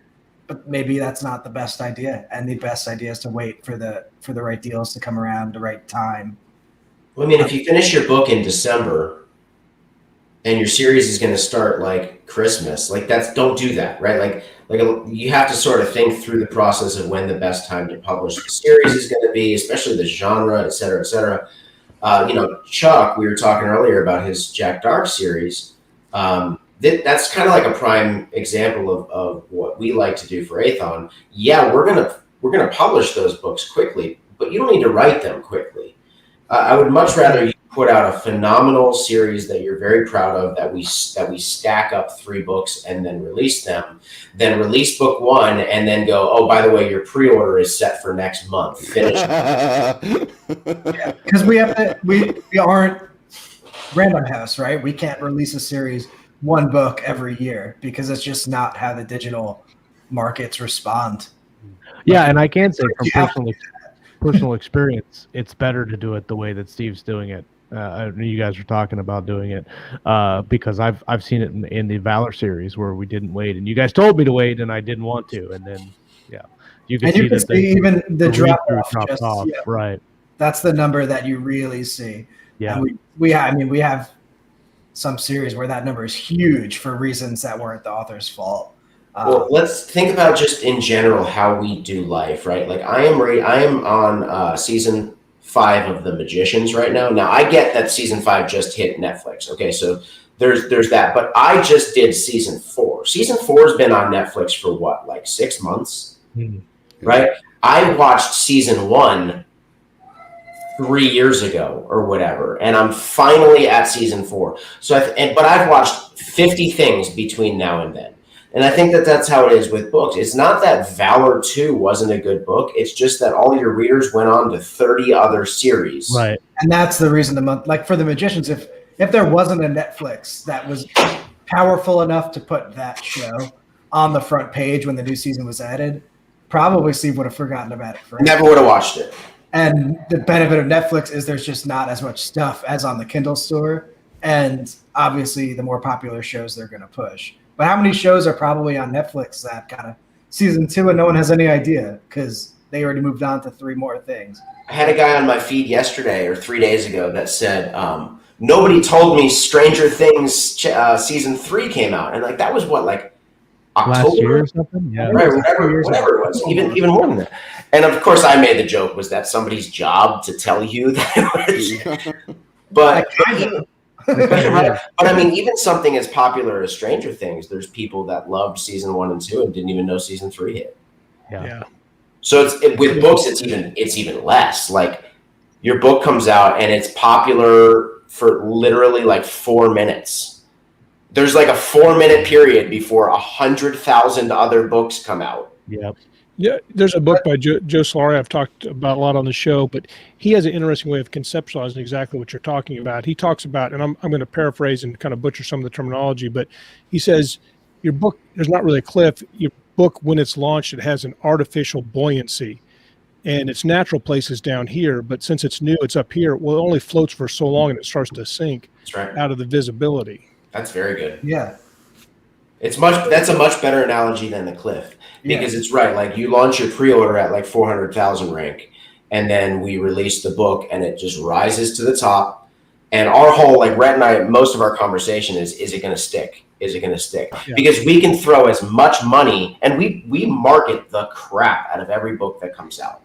But maybe that's not the best idea. And the best idea is to wait for the right deals to come around, the right time. Well, I mean, if you finish your book in December, and your series is going to start like Christmas. Like don't do that, right? Like you have to sort of think through the process of when the best time to publish the series is going to be, especially the genre, et cetera, et cetera. Chuck, we were talking earlier about his Jack Dark series. That's kind of like a prime example of what we like to do for Athon. Yeah, we're gonna publish those books quickly, but you don't need to write them quickly. I would much rather you put out a phenomenal series that you're very proud of, that we stack up 3 books and then release them, than release book 1 and then go, oh, by the way, your pre-order is set for next month. Finish. Because we aren't Random House, right? We can't release a series 1 book every year because it's just not how the digital markets respond. Yeah, and I can say from personal experience, it's better to do it the way that Steve's doing it. You guys were talking about doing it because I've seen it in the Valor series where we didn't wait, and you guys told me to wait, and I didn't want to, and then you can see even the drop off. Yeah, right. That's the number that you really see. Yeah, and we have some series where that number is huge for reasons that weren't the author's fault. Well, let's think about just in general how we do life, right? Like I am on season 5 of The Magicians right now. Now I get that season 5 just hit Netflix. Okay, so there's that, but I just did season 4. Season 4 has been on Netflix for what, like 6 months, right? I watched season 1 3 years ago or whatever, and I'm finally at season 4. So but I've watched 50 things between now and then. And I think that's how it is with books. It's not that Valor 2 wasn't a good book. It's just that all your readers went on to 30 other series. Right. And that's the reason like for The Magicians, if there wasn't a Netflix that was powerful enough to put that show on the front page when the new season was added, probably Steve would have forgotten about it forever. Never would have watched it. And the benefit of Netflix is there's just not as much stuff as on the Kindle store. And obviously the more popular shows they're going to push. But how many shows are probably on Netflix that got a season 2 and no one has any idea because they already moved on to 3 more things? I had a guy on my feed yesterday or 3 days ago that said, nobody told me Stranger Things season 3 came out. And like, that was what, like October? Last year or something? Yeah. Right, whatever it was, even more than that. And of course I made the joke, was that somebody's job to tell you that it was, but I mean, even something as popular as Stranger Things, there's people that loved season 1 and 2 and didn't even know season 3 hit. Yeah. So with books, it's even less. Like your book comes out and it's popular for literally like 4 minutes. There's like a 4-minute period before 100,000 other books come out. Yep. Yeah, there's a book by Joe Solari I've talked about a lot on the show, but he has an interesting way of conceptualizing exactly what you're talking about. He talks about, and I'm going to paraphrase and kind of butcher some of the terminology, but he says your book, there's not really a cliff. Your book, when it's launched, it has an artificial buoyancy, and its natural place is down here, but since it's new, it's up here. Well, it only floats for so long and it starts to sink out of the visibility. That's very good. Yeah. That's a much better analogy than the cliff, because it's right. Like you launch your pre-order at like 400,000 rank, and then we release the book and it just rises to the top. And our whole, like Rhett and I, most of our conversation is it going to stick? Is it going to stick? Yeah. Because we can throw as much money, and we market the crap out of every book that comes out.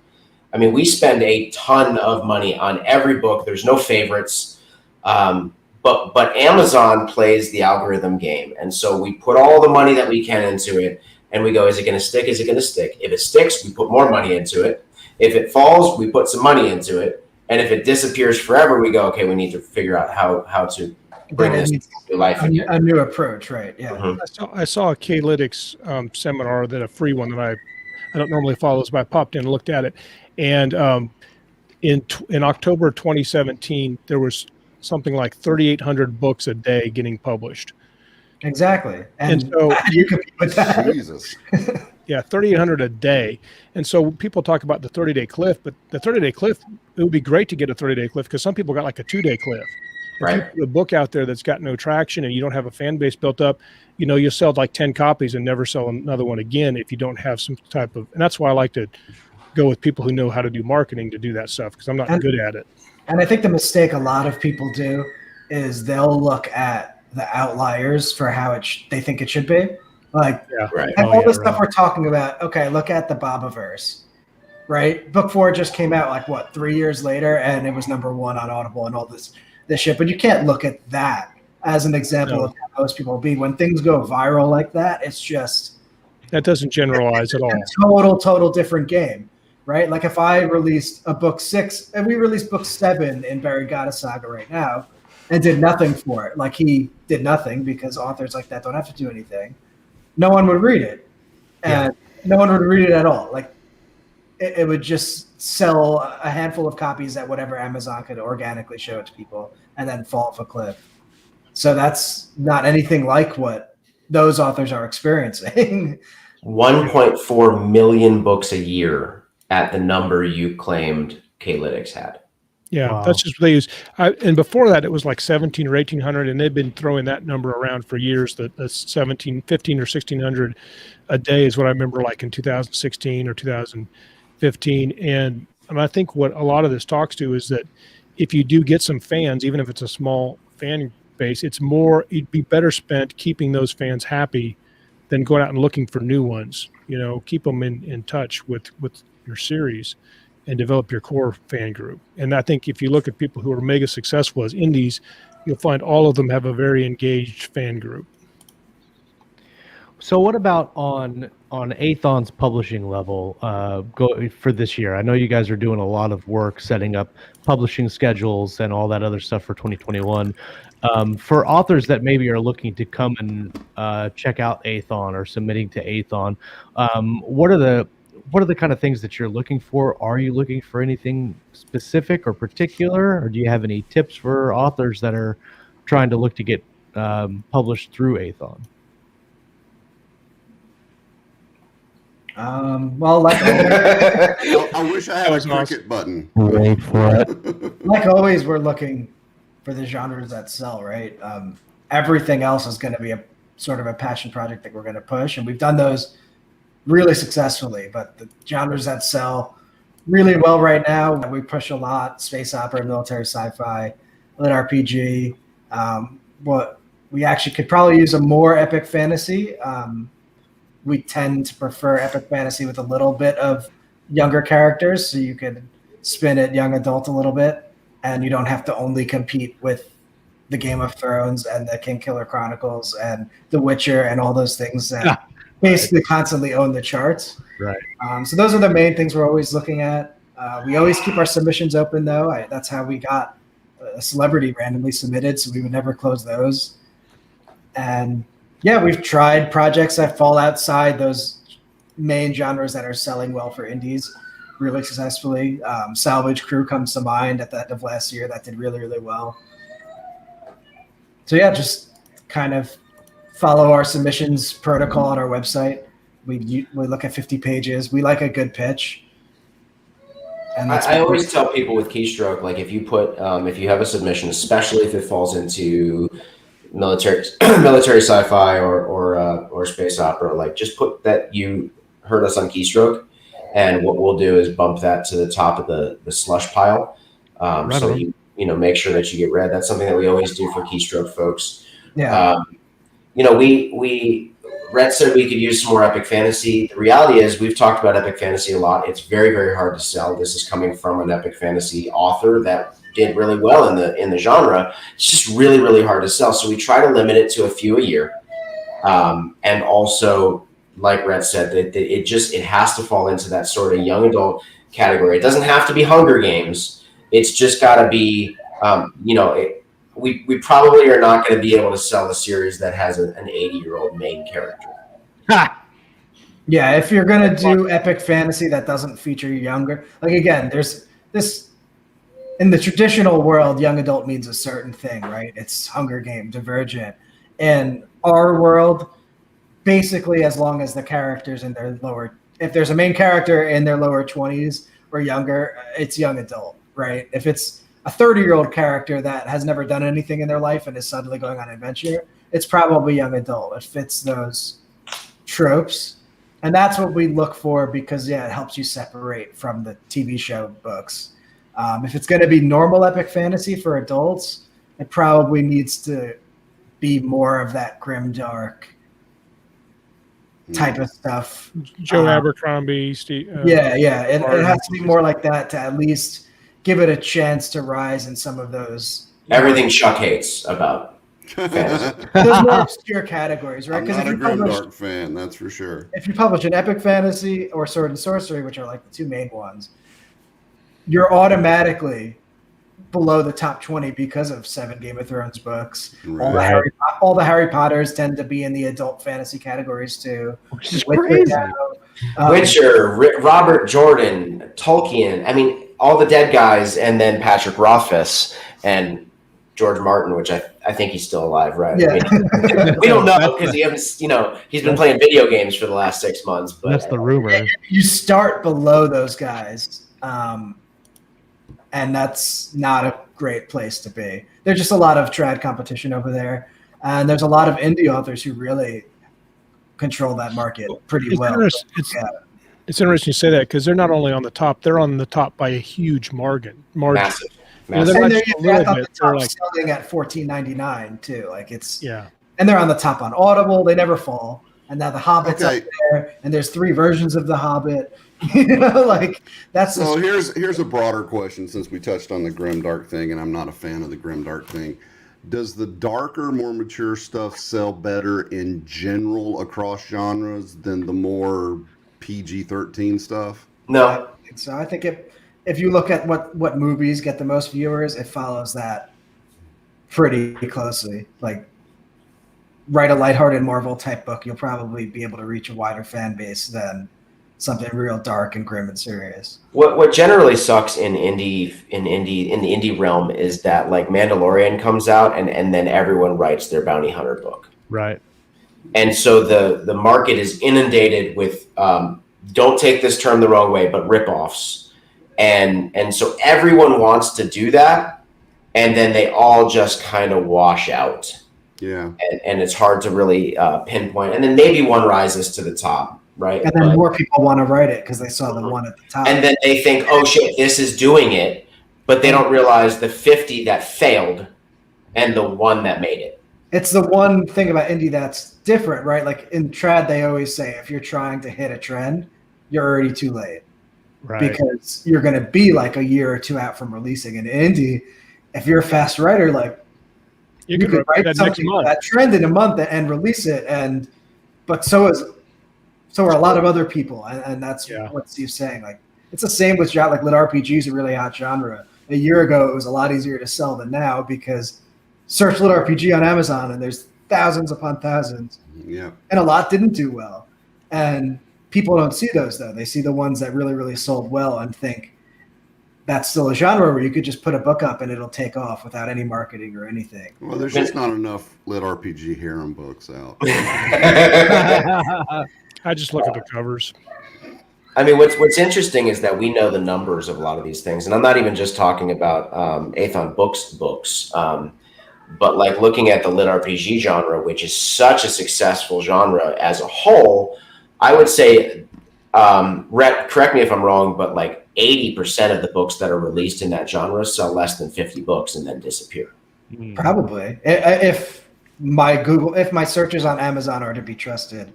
I mean, we spend a ton of money on every book. There's no favorites. But Amazon plays the algorithm game. And so we put all the money that we can into it, and we go, is it going to stick? Is it going to stick? If it sticks, we put more money into it. If it falls, we put some money into it. And if it disappears forever, we go, okay, we need to figure out how to bring this to life again. A new approach, right? Yeah. Mm-hmm. I saw a K-Lytics seminar, that a free one that I don't normally follow, so I popped in and looked at it. And in October 2017, there was something like 3,800 books a day getting published. Exactly. And so you compete with that. Jesus. Yeah, 3,800 a day. And so people talk about the 30-day cliff, but the 30-day cliff, it would be great to get a 30-day cliff because some people got like a 2-day cliff. If you put a book out there that's got no traction and you don't have a fan base built up, you'll sell like 10 copies and never sell another one again if you don't have some type of, and that's why I like to go with people who know how to do marketing to do that stuff, because I'm not good at it. And I think the mistake a lot of people do is they'll look at the outliers for how they think it should be. Like, Yeah. Right. and Oh, all yeah, the stuff right. we're talking about. Okay, look at the Bobaverse, right? Book 4 just came out like what 3 years later, and it was #1 on Audible and all this shit. But you can't look at that as an example No. of how most people be. When things go viral like that, it's just That doesn't generalize at all. total different game, right? Like if I released a book 6 and we released book 7 in Barry Goddess Saga right now and did nothing for it, like he did nothing because authors like that don't have to do anything, no one would read it. And no one would read it at all. Like it would just sell a handful of copies at whatever Amazon could organically show it to people and then fall off a cliff. So that's not anything like what those authors are experiencing. 1.4 million books a year at the number you claimed K-Lytics had. Yeah, Wow. that's just what they use. And before that, it was like 17 or 1800, and they've been throwing that number around for years. That 15 or 1600 a day is what I remember, like in 2016 or 2015. And I think what a lot of this talks to is that if you do get some fans, even if it's a small fan base, it'd be better spent keeping those fans happy than going out and looking for new ones. Keep them in touch with your series and develop your core fan group. And I think if you look at people who are mega successful as indies, you'll find all of them have a very engaged fan group. So what about on Athon's publishing level for this year? I know you guys are doing a lot of work setting up publishing schedules and all that other stuff for 2021. For authors that maybe are looking to come and check out Athon or submitting to Athon, what are the kind of things that you're looking for? Are you looking for anything specific or particular, or do you have any tips for authors that are trying to look to get published through Athon? Well, like I wish I had a cricket button. Wait for it. like always, we're looking for the genres that sell, right? Everything else is going to be a sort of a passion project that we're going to push, and we've done those really successfully. But the genres that sell really well right now, we push a lot: space opera, military sci-fi, lit RPG. What we actually could probably use a more epic fantasy. We tend to prefer epic fantasy with a little bit of younger characters, so you could spin it young adult a little bit, and you don't have to only compete with the Game of Thrones and the King Killer Chronicles and The Witcher and all those things that basically constantly own the charts. Right. So those are the main things we're always looking at. We always keep our submissions open, though. That's how we got a celebrity randomly submitted, so we would never close those. And yeah, we've tried projects that fall outside those main genres that are selling well for indies really successfully. Salvage Crew comes to mind at the end of last year. That did really, really well. So yeah, just kind of follow our submissions protocol on our website. We look at 50 pages. We like a good pitch. And I always tell people with Keystroke, like if you have a submission, especially if it falls into military sci-fi or space opera, like just put that you heard us on Keystroke, and what we'll do is bump that to the top of the slush pile, so that you make sure that you get read. That's something that we always do for Keystroke folks. Yeah. Rhett said we could use some more epic fantasy. The reality is we've talked about epic fantasy a lot. It's very, very hard to sell. This is coming from an epic fantasy author that did really well in the genre. It's just really, really hard to sell. So we try to limit it to a few a year. And also, like Rhett said, it has to fall into that sort of young adult category. It doesn't have to be Hunger Games. It's just got to be, we probably are not going to be able to sell a series that has an 80-year-old main character. Yeah, if you're going to do epic fantasy that doesn't feature younger, like again, there's this, in the traditional world, young adult means a certain thing, right? It's Hunger Game, Divergent. In our world, basically, as long as the characters in their if there's a main character in their lower 20s or younger, it's young adult, right? If it's a 30-year-old character that has never done anything in their life and is suddenly going on an adventure, it's probably young adult. It fits those tropes. And that's what we look for because, it helps you separate from the TV show books. If it's going to be normal epic fantasy for adults, it probably needs to be more of that grimdark type of stuff. Joe Abercrombie, Steve. Yeah. It has to be more like that to at least give it a chance to rise in some of those. Everything Chuck hates about fantasy. Those more obscure categories, right? I'm not a grimdark fan, that's for sure. If you publish an epic fantasy or sword and sorcery, which are like the two main ones, you're automatically below the top 20 because of 7 Game of Thrones books. Right. All the Harry Potters tend to be in the adult fantasy categories too. Which is crazy. Witcher, Robert Jordan, Tolkien. I mean, all the dead guys, and then Patrick Rothfuss and George Martin, which I think he's still alive, right? Yeah. I mean, we don't know because he's been playing video games for the last 6 months. But That's the rumor. You start below those guys, and that's not a great place to be. There's just a lot of trad competition over there, and there's a lot of indie authors who really control that market pretty well. It's interesting you say that because they're not only on the top; they're on the top by a huge margin. Massive. And they're at the top selling at $14.99 too. Like and they're on the top on Audible. They never fall. And now the Hobbit's up there, and there's 3 versions of the Hobbit. That's. So here's a broader question, since we touched on the grimdark thing, and I'm not a fan of the grimdark thing. Does the darker, more mature stuff sell better in general across genres than the more PG-13 stuff? No. I think so. I think if you look at what movies get the most viewers, it follows that pretty closely. Like, write a lighthearted Marvel type book, you'll probably be able to reach a wider fan base than something real dark and grim and serious. What generally sucks in the indie realm is that like Mandalorian comes out and then everyone writes their bounty hunter book. Right. And so the market is inundated with don't take this term the wrong way, but ripoffs. And so everyone wants to do that, and then they all just kind of wash out. Yeah. And it's hard to really pinpoint. And then maybe one rises to the top, right? And then more people want to write it because they saw the one at the top. And then they think, oh shit, this is doing it. But they don't realize the 50 that failed and the one that made it. It's the one thing about indie that's different, right? Like in trad, they always say if you're trying to hit a trend, you're already too late. Right. Because you're going to be like a year or 2 out from releasing an indie. If you're a fast writer, like you could write something that trend in a month and release it. But so are a lot of other people. And that's what Steve's saying. Like it's the same with like lit RPG is a really hot genre. A year ago, it was a lot easier to sell than now because search lit RPG on Amazon and there's thousands upon thousands. Yeah. And a lot didn't do well. And people don't see those though. They see the ones that really, really sold well and think that's still a genre where you could just put a book up and it'll take off without any marketing or anything. Well, there's just not enough lit RPG harem books out. I just look at the covers. I mean, what's interesting is that we know the numbers of a lot of these things, and I'm not even just talking about Athon books, but like looking at the lit RPG genre, which is such a successful genre as a whole. I would say, Rhett, correct me if I'm wrong, but like 80% of the books that are released in that genre sell less than 50 books and then disappear. Probably. If my searches on Amazon are to be trusted.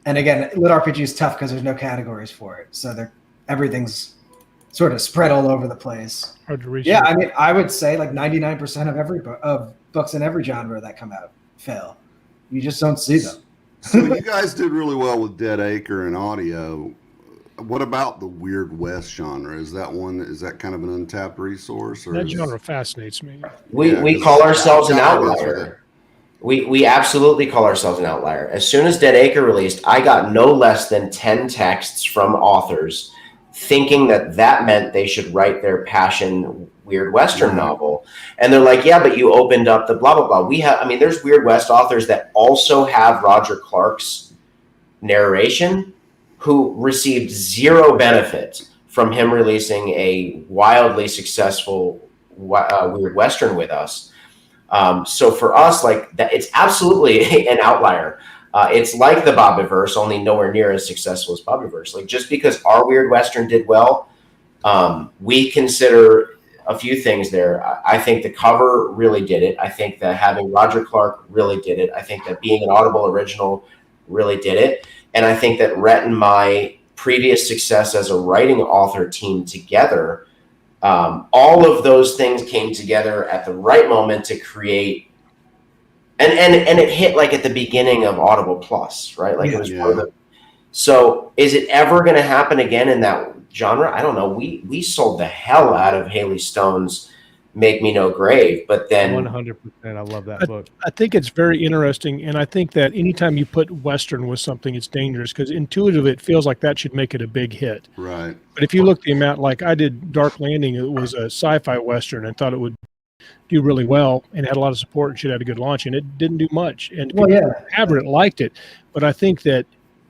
And again, lit RPG is tough because there's no categories for it. So everything's sort of spread all over the place. Hard to reach. Yeah, I mean, I would say like 99% of books in every genre that come out fail. You just don't see them. So you guys did really well with Dead Acre and audio. What about the Weird West genre? Is that kind of an untapped resource? Or that genre fascinates me. We call ourselves an outlier. We absolutely call ourselves an outlier. As soon as Dead Acre released, I got no less than 10 texts from authors thinking that meant they should write their passion Weird Western novel. And they're like, yeah, but you opened up the blah, blah, blah. There's Weird West authors that also have Roger Clark's narration who received zero benefit from him releasing a wildly successful Weird Western with us. So for us, like that, it's absolutely an outlier. It's like the Bobbyverse, only nowhere near as successful as Bobbyverse. Like just because our Weird Western did well, we consider a few things there. I think the cover really did it. I think that having Roger Clark really did it. I think that being an Audible original really did it. And I think that Rhett and my previous success as a writing author team together, all of those things came together at the right moment to create. And it hit like at the beginning of Audible Plus, right? Like it was one of the. So is it ever going to happen again in that genre? I don't know. We sold the hell out of Haley Stone's Make Me No Grave, but then 100%. I love that book. I think it's very interesting, and I think that anytime you put Western with something, it's dangerous because intuitively it feels like that should make it a big hit. Right. But if you look the amount, like I did Dark Landing, it was a sci-fi Western and thought it would do really well and had a lot of support and should have a good launch, and it didn't do much. And people who have it liked it. But I think that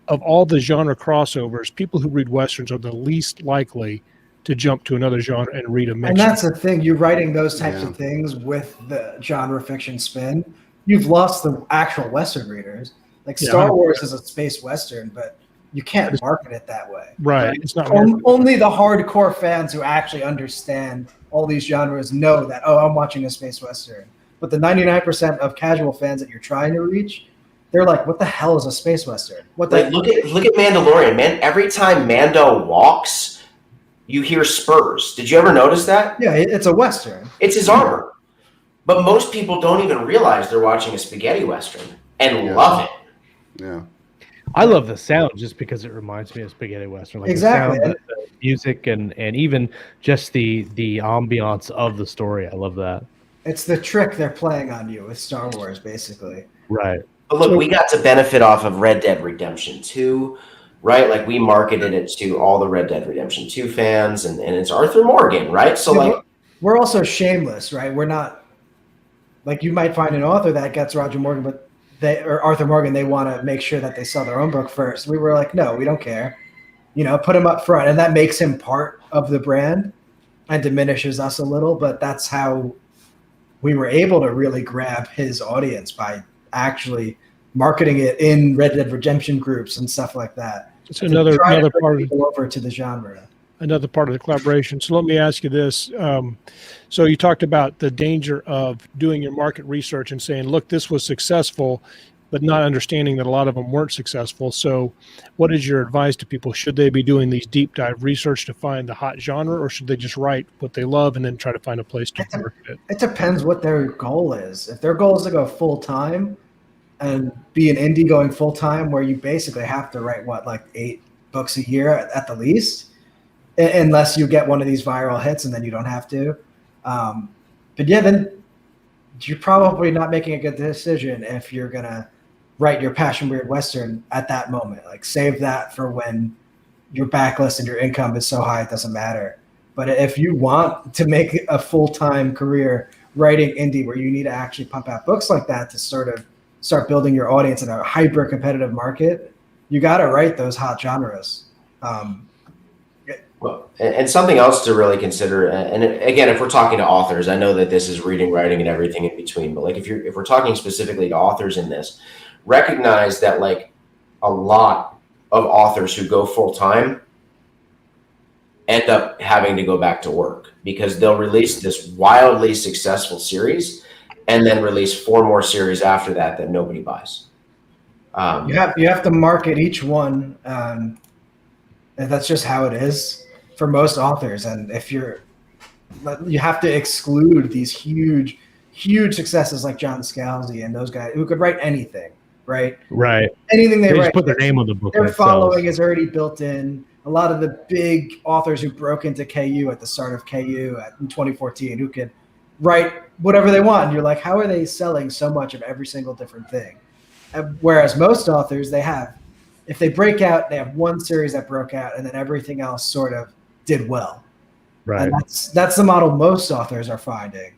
of all the genre crossovers, people who read Westerns are the least likely to jump to another genre and read a mix. And that's the thing. You're writing those types of things with the genre fiction spin. You've lost the actual Western readers. Like Star Wars is a space Western, but you can't market it that way. Right. It's not only the hardcore fans who actually understand all these genres know that, oh, I'm watching a space Western. But the 99% of casual fans that you're trying to reach, they're like, what the hell is a space Western? What the look at Mandalorian, man. Every time Mando walks, you hear spurs. Did you ever notice that? Yeah, it's a Western. It's his armor. But most people don't even realize they're watching a spaghetti Western and love it. Yeah. I love the sound just because it reminds me of spaghetti Western. Like Exactly. the sound, the music, and even just the ambiance of the story. I love that. It's the trick they're playing on you with Star Wars, basically. Right. But look, we got to benefit off of Red Dead Redemption 2, right? Like we marketed it to all the Red Dead Redemption 2 fans, and it's Arthur Morgan, right? So like we're also shameless, right? We're not like you might find an author that gets Roger Morgan, but or Arthur Morgan, they want to make sure that they sell their own book first. We were like, no, we don't care. Put him up front, and that makes him part of the brand and diminishes us a little, but that's how we were able to really grab his audience by actually marketing it in Red Dead Redemption groups and stuff like that. It's another part of people over to the genre. Another part of the collaboration. So let me ask you this. So you talked about the danger of doing your market research and saying, look, this was successful, but not understanding that a lot of them weren't successful. So what is your advice to people? Should they be doing these deep dive research to find the hot genre, or should they just write what they love and then try to find a place to market it? It depends what their goal is. If their goal is to go full time and be an indie going full time, where you basically have to write like 8 books a year at the least, unless you get one of these viral hits and then you don't have to. But yeah, then you're probably not making a good decision if you're going to write your passion weird Western at that moment. Like save that for when your backlist and your income is so high it doesn't matter. But if you want to make a full-time career writing indie where you need to actually pump out books like that to sort of start building your audience in a hyper competitive market, you got to write those hot genres. Well, and something else to really consider, and again, if we're talking to authors, I know that this is reading, writing, and everything in between, but like if we're talking specifically to authors in this, recognize that like a lot of authors who go full time end up having to go back to work because they'll release this wildly successful series and then release 4 more series after that nobody buys. You have to market each one. And that's just how it is for most authors. And if you have to exclude these huge successes like John Scalzi and those guys who could write anything, right? Right. Anything they just write, put their name on the book. Their following is already built in. A lot of the big authors who broke into KU at the start of KU in 2014 who could write whatever they want. And you're like, how are they selling so much of every single different thing? Whereas most authors, if they break out, they have one series that broke out and then everything else sort of did well. Right. And that's the model most authors are finding.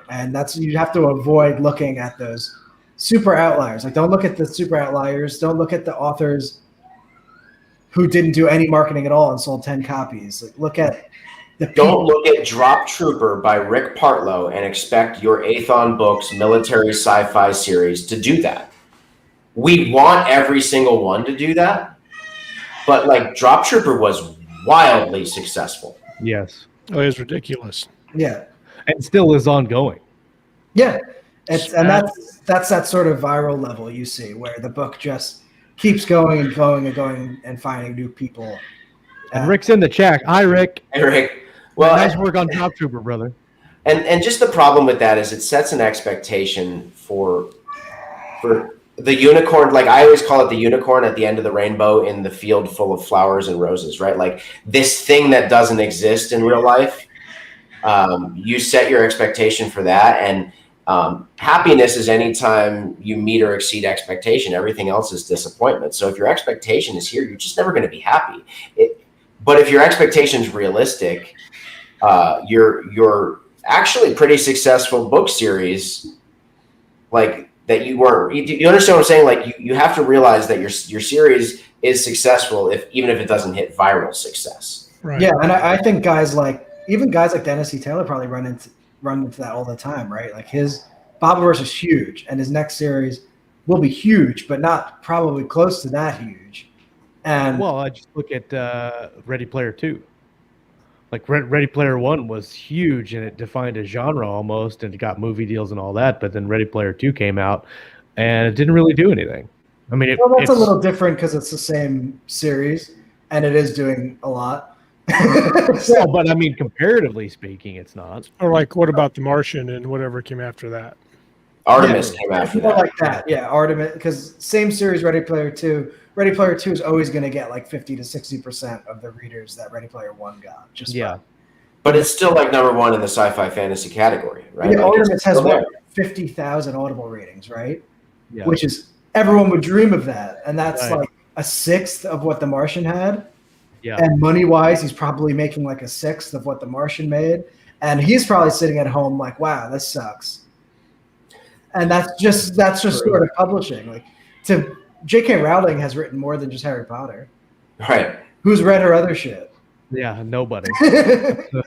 And you have to avoid looking at those super outliers. Like don't look at the super outliers. Don't look at the authors who didn't do any marketing at all and sold 10 copies. Like look at Don't look at Drop Trooper by Rick Partlow and expect your Athon Books military sci-fi series to do that. We want every single one to do that, but like Drop Trooper was wildly successful. Yes. Oh, it was ridiculous. Yeah. and still is ongoing. Yeah. And that's that sort of viral level you see where the book just keeps going and going and going and finding new people. And Rick's in the chat. Hi, Rick. Hey, Rick. Well, nice work on Drop Trooper, brother. And just the problem with that is it sets an expectation for the unicorn. Like I always call it the unicorn at the end of the rainbow in the field full of flowers and roses, right? Like this thing that doesn't exist in real life. You set your expectation for that, and happiness is anytime you meet or exceed expectation. Everything else is disappointment. So if your expectation is here, you're just never going to be happy. But if your expectation is realistic, your actually pretty successful book series, like that you understand what I'm saying? Like you have to realize that your series is successful even if it doesn't hit viral success. Right. Yeah, and I think guys like Dennis E. Taylor probably run into that all the time, right? Like his Bobberverse is huge, and his next series will be huge, but not probably close to that huge. And well, I just look at Ready Player 2. Like Ready Player 1 was huge, and it defined a genre almost, and it got movie deals and all that. But then Ready Player 2 came out, and it didn't really do anything. I mean, that's a little different because it's the same series, and it is doing a lot. Well, but I mean, comparatively speaking, it's not. Or like, what about The Martian and whatever came after that? Artemis came after more that. like that, yeah. Artemis, because same series, Ready Player 2. Ready Player 2 is always going to get like 50 to 60% of the readers that Ready Player 1 got. But it's still like number one in the sci-fi fantasy category, right? Yeah, Like Artemis has what, 50,000 Audible ratings, right? Yeah. Which is everyone would dream of that, and that's Right. like a sixth of what The Martian had. Yeah. And money-wise, he's probably making like a sixth of what The Martian made, and he's probably sitting at home like, "Wow, this sucks." And that's just sort of publishing. Like, J.K. Rowling has written more than just Harry Potter. Right. Who's read her other shit? Yeah, nobody.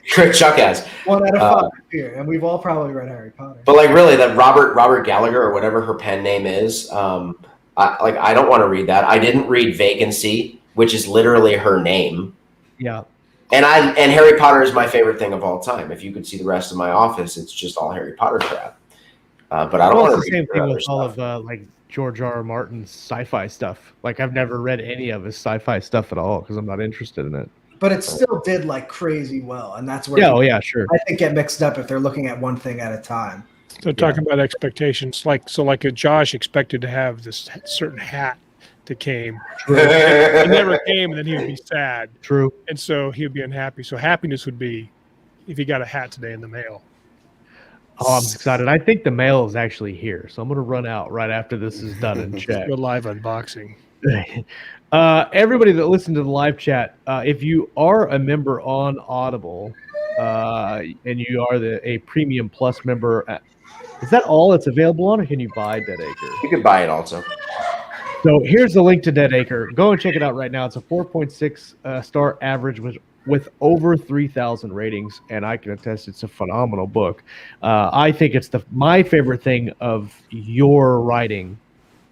Chuck has. 1 out of 5 here, and we've all probably read Harry Potter. But like really, that Robert Gallagher or whatever her pen name is, I don't want to read that. I didn't read Vacancy, which is literally her name. Yeah. And Harry Potter is my favorite thing of all time. If you could see the rest of my office, it's just all Harry Potter crap. But I don't want to It's the read same thing other with all stuff. of like George R. R. Martin's sci-fi stuff. Like I've never read any of his sci-fi stuff at all because I'm not interested in it. But it still did like crazy well, and that's where Yeah, sure. I think get mixed up if they're looking at one thing at a time. So talking about expectations, like Josh expected to have this certain hat that came. It never came, and then he would be sad. True. And so he would be unhappy. So happiness would be if he got a hat today in the mail. Oh, I'm excited. I think the mail is actually here, so I'm going to run out right after this is done and check. Go live unboxing. Everybody that listened to the live chat, if you are a member on Audible and you are a Premium Plus member, is that all it's available on, or can you buy Dead Acre? You could buy it also. So here's the link to Dead Acre. Go and check it out right now. It's a 4.6 star average with over 3,000 ratings, and I can attest it's a phenomenal book. I think it's my favorite thing of your writing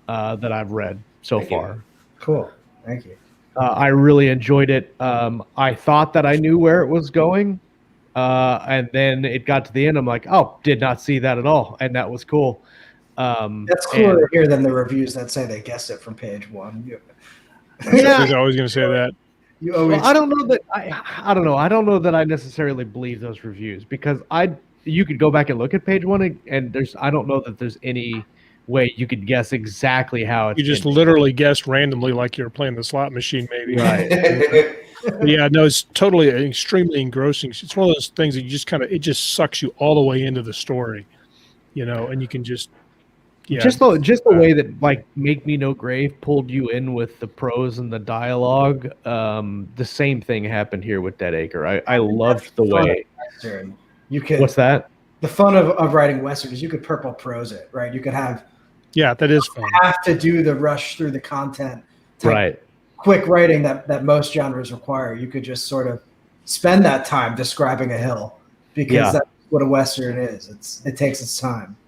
that I've read so far. Cool. Thank you. I really enjoyed it. I thought that I knew where it was going, and then it got to the end. I'm like, oh, did not see that at all, and that was cool. That's cooler to hear than the reviews that say they guessed it from page 1. Yeah. He's always going to say that. You always. Well, I don't know that I don't know. I don't know that I necessarily believe those reviews because you could go back and look at page 1 and I don't know that there's any way you could guess exactly how it's. You just literally guessed randomly like you're playing the slot machine, maybe. Right. Yeah, no, it's totally extremely engrossing. It's one of those things that you just it just sucks you all the way into the story, and you can just. Yeah. Just the way that like Make Me No Grave pulled you in with the prose and the dialogue. The same thing happened here with Dead Acre. I loved the way. You could. What's that? The fun of writing Western is you could purple prose it, right? You could have. Yeah, that is fun. Have to do the rush through the content. Right. Quick writing that most genres require. You could just sort of spend that time describing a hill because that's what a Western is. It takes its time.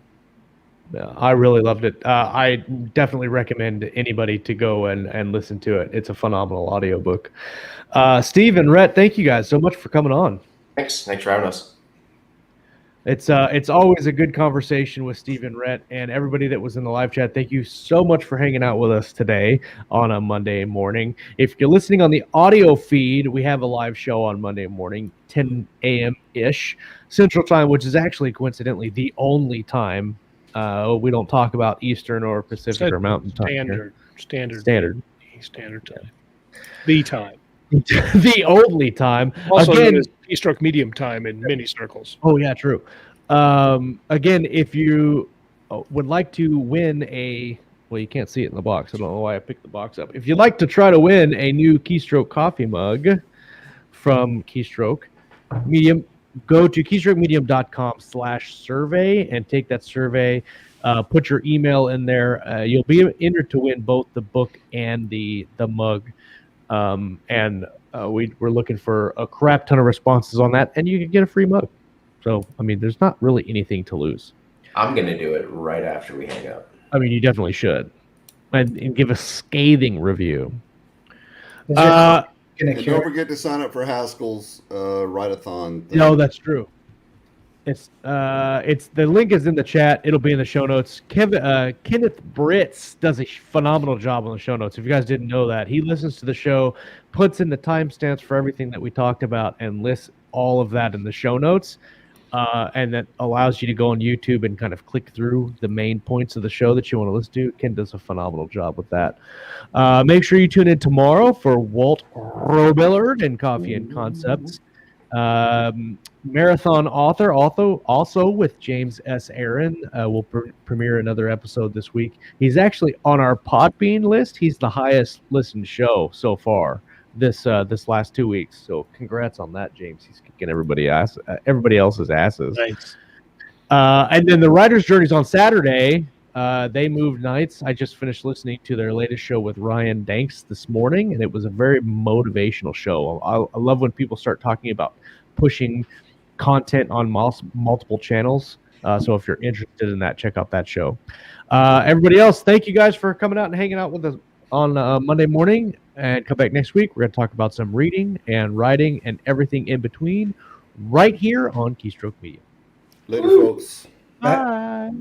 Yeah, I really loved it. I definitely recommend anybody to go and listen to it. It's a phenomenal audiobook. Steve and Rhett, thank you guys so much for coming on. Thanks for having us. It's always a good conversation with Steve and Rhett and everybody that was in the live chat. Thank you so much for hanging out with us today on a Monday morning. If you're listening on the audio feed, we have a live show on Monday morning, 10 a.m. ish Central Time, which is actually coincidentally the only time we don't talk about Eastern or Pacific or Mountain Time. Standard Standard. time. The time. The only time. Also Again, known as keystroke medium time in many circles. Oh yeah, true. Again, if you would like to win well, you can't see it in the box. I don't know why I picked the box up. If you'd like to try to win a new Keystroke coffee mug from Keystroke Medium, go to keystroke.medium.com/survey and take that survey. Put your email in there. You'll be entered to win both the book and the mug. We're looking for a crap ton of responses on that, and you can get a free mug. So, I mean, there's not really anything to lose. I'm going to do it right after we hang up. I mean, you definitely should. And give a scathing review. And don't forget to sign up for Haskell's write-a-thon thing. No, that's true. It's the link is in the chat. It'll be in the show notes. Kenneth Britz does a phenomenal job on the show notes. If you guys didn't know that, he listens to the show, puts in the timestamps for everything that we talked about, and lists all of that in the show notes. And that allows you to go on YouTube and kind of click through the main points of the show that you want to listen to. Ken does a phenomenal job with that. Make sure you tune in tomorrow for Walt Robillard and Coffee and Concepts. Marathon author, also with James S. Aaron, will premiere another episode this week. He's actually on our Podbean list. He's the highest listened show so far this last 2 weeks. So congrats on that, James. He's kicking everybody else's asses. Thanks. And then the Writer's Journey's on Saturday. They moved nights. I just finished listening to their latest show with Ryan Danks this morning, and it was a very motivational show. I love when people start talking about pushing content on multiple channels. So if you're interested in that, check out that show. Everybody else, thank you guys for coming out and hanging out with us on Monday morning. And come back next week. We're going to talk about some reading and writing and everything in between right here on Keystroke Media. Later, folks. Bye.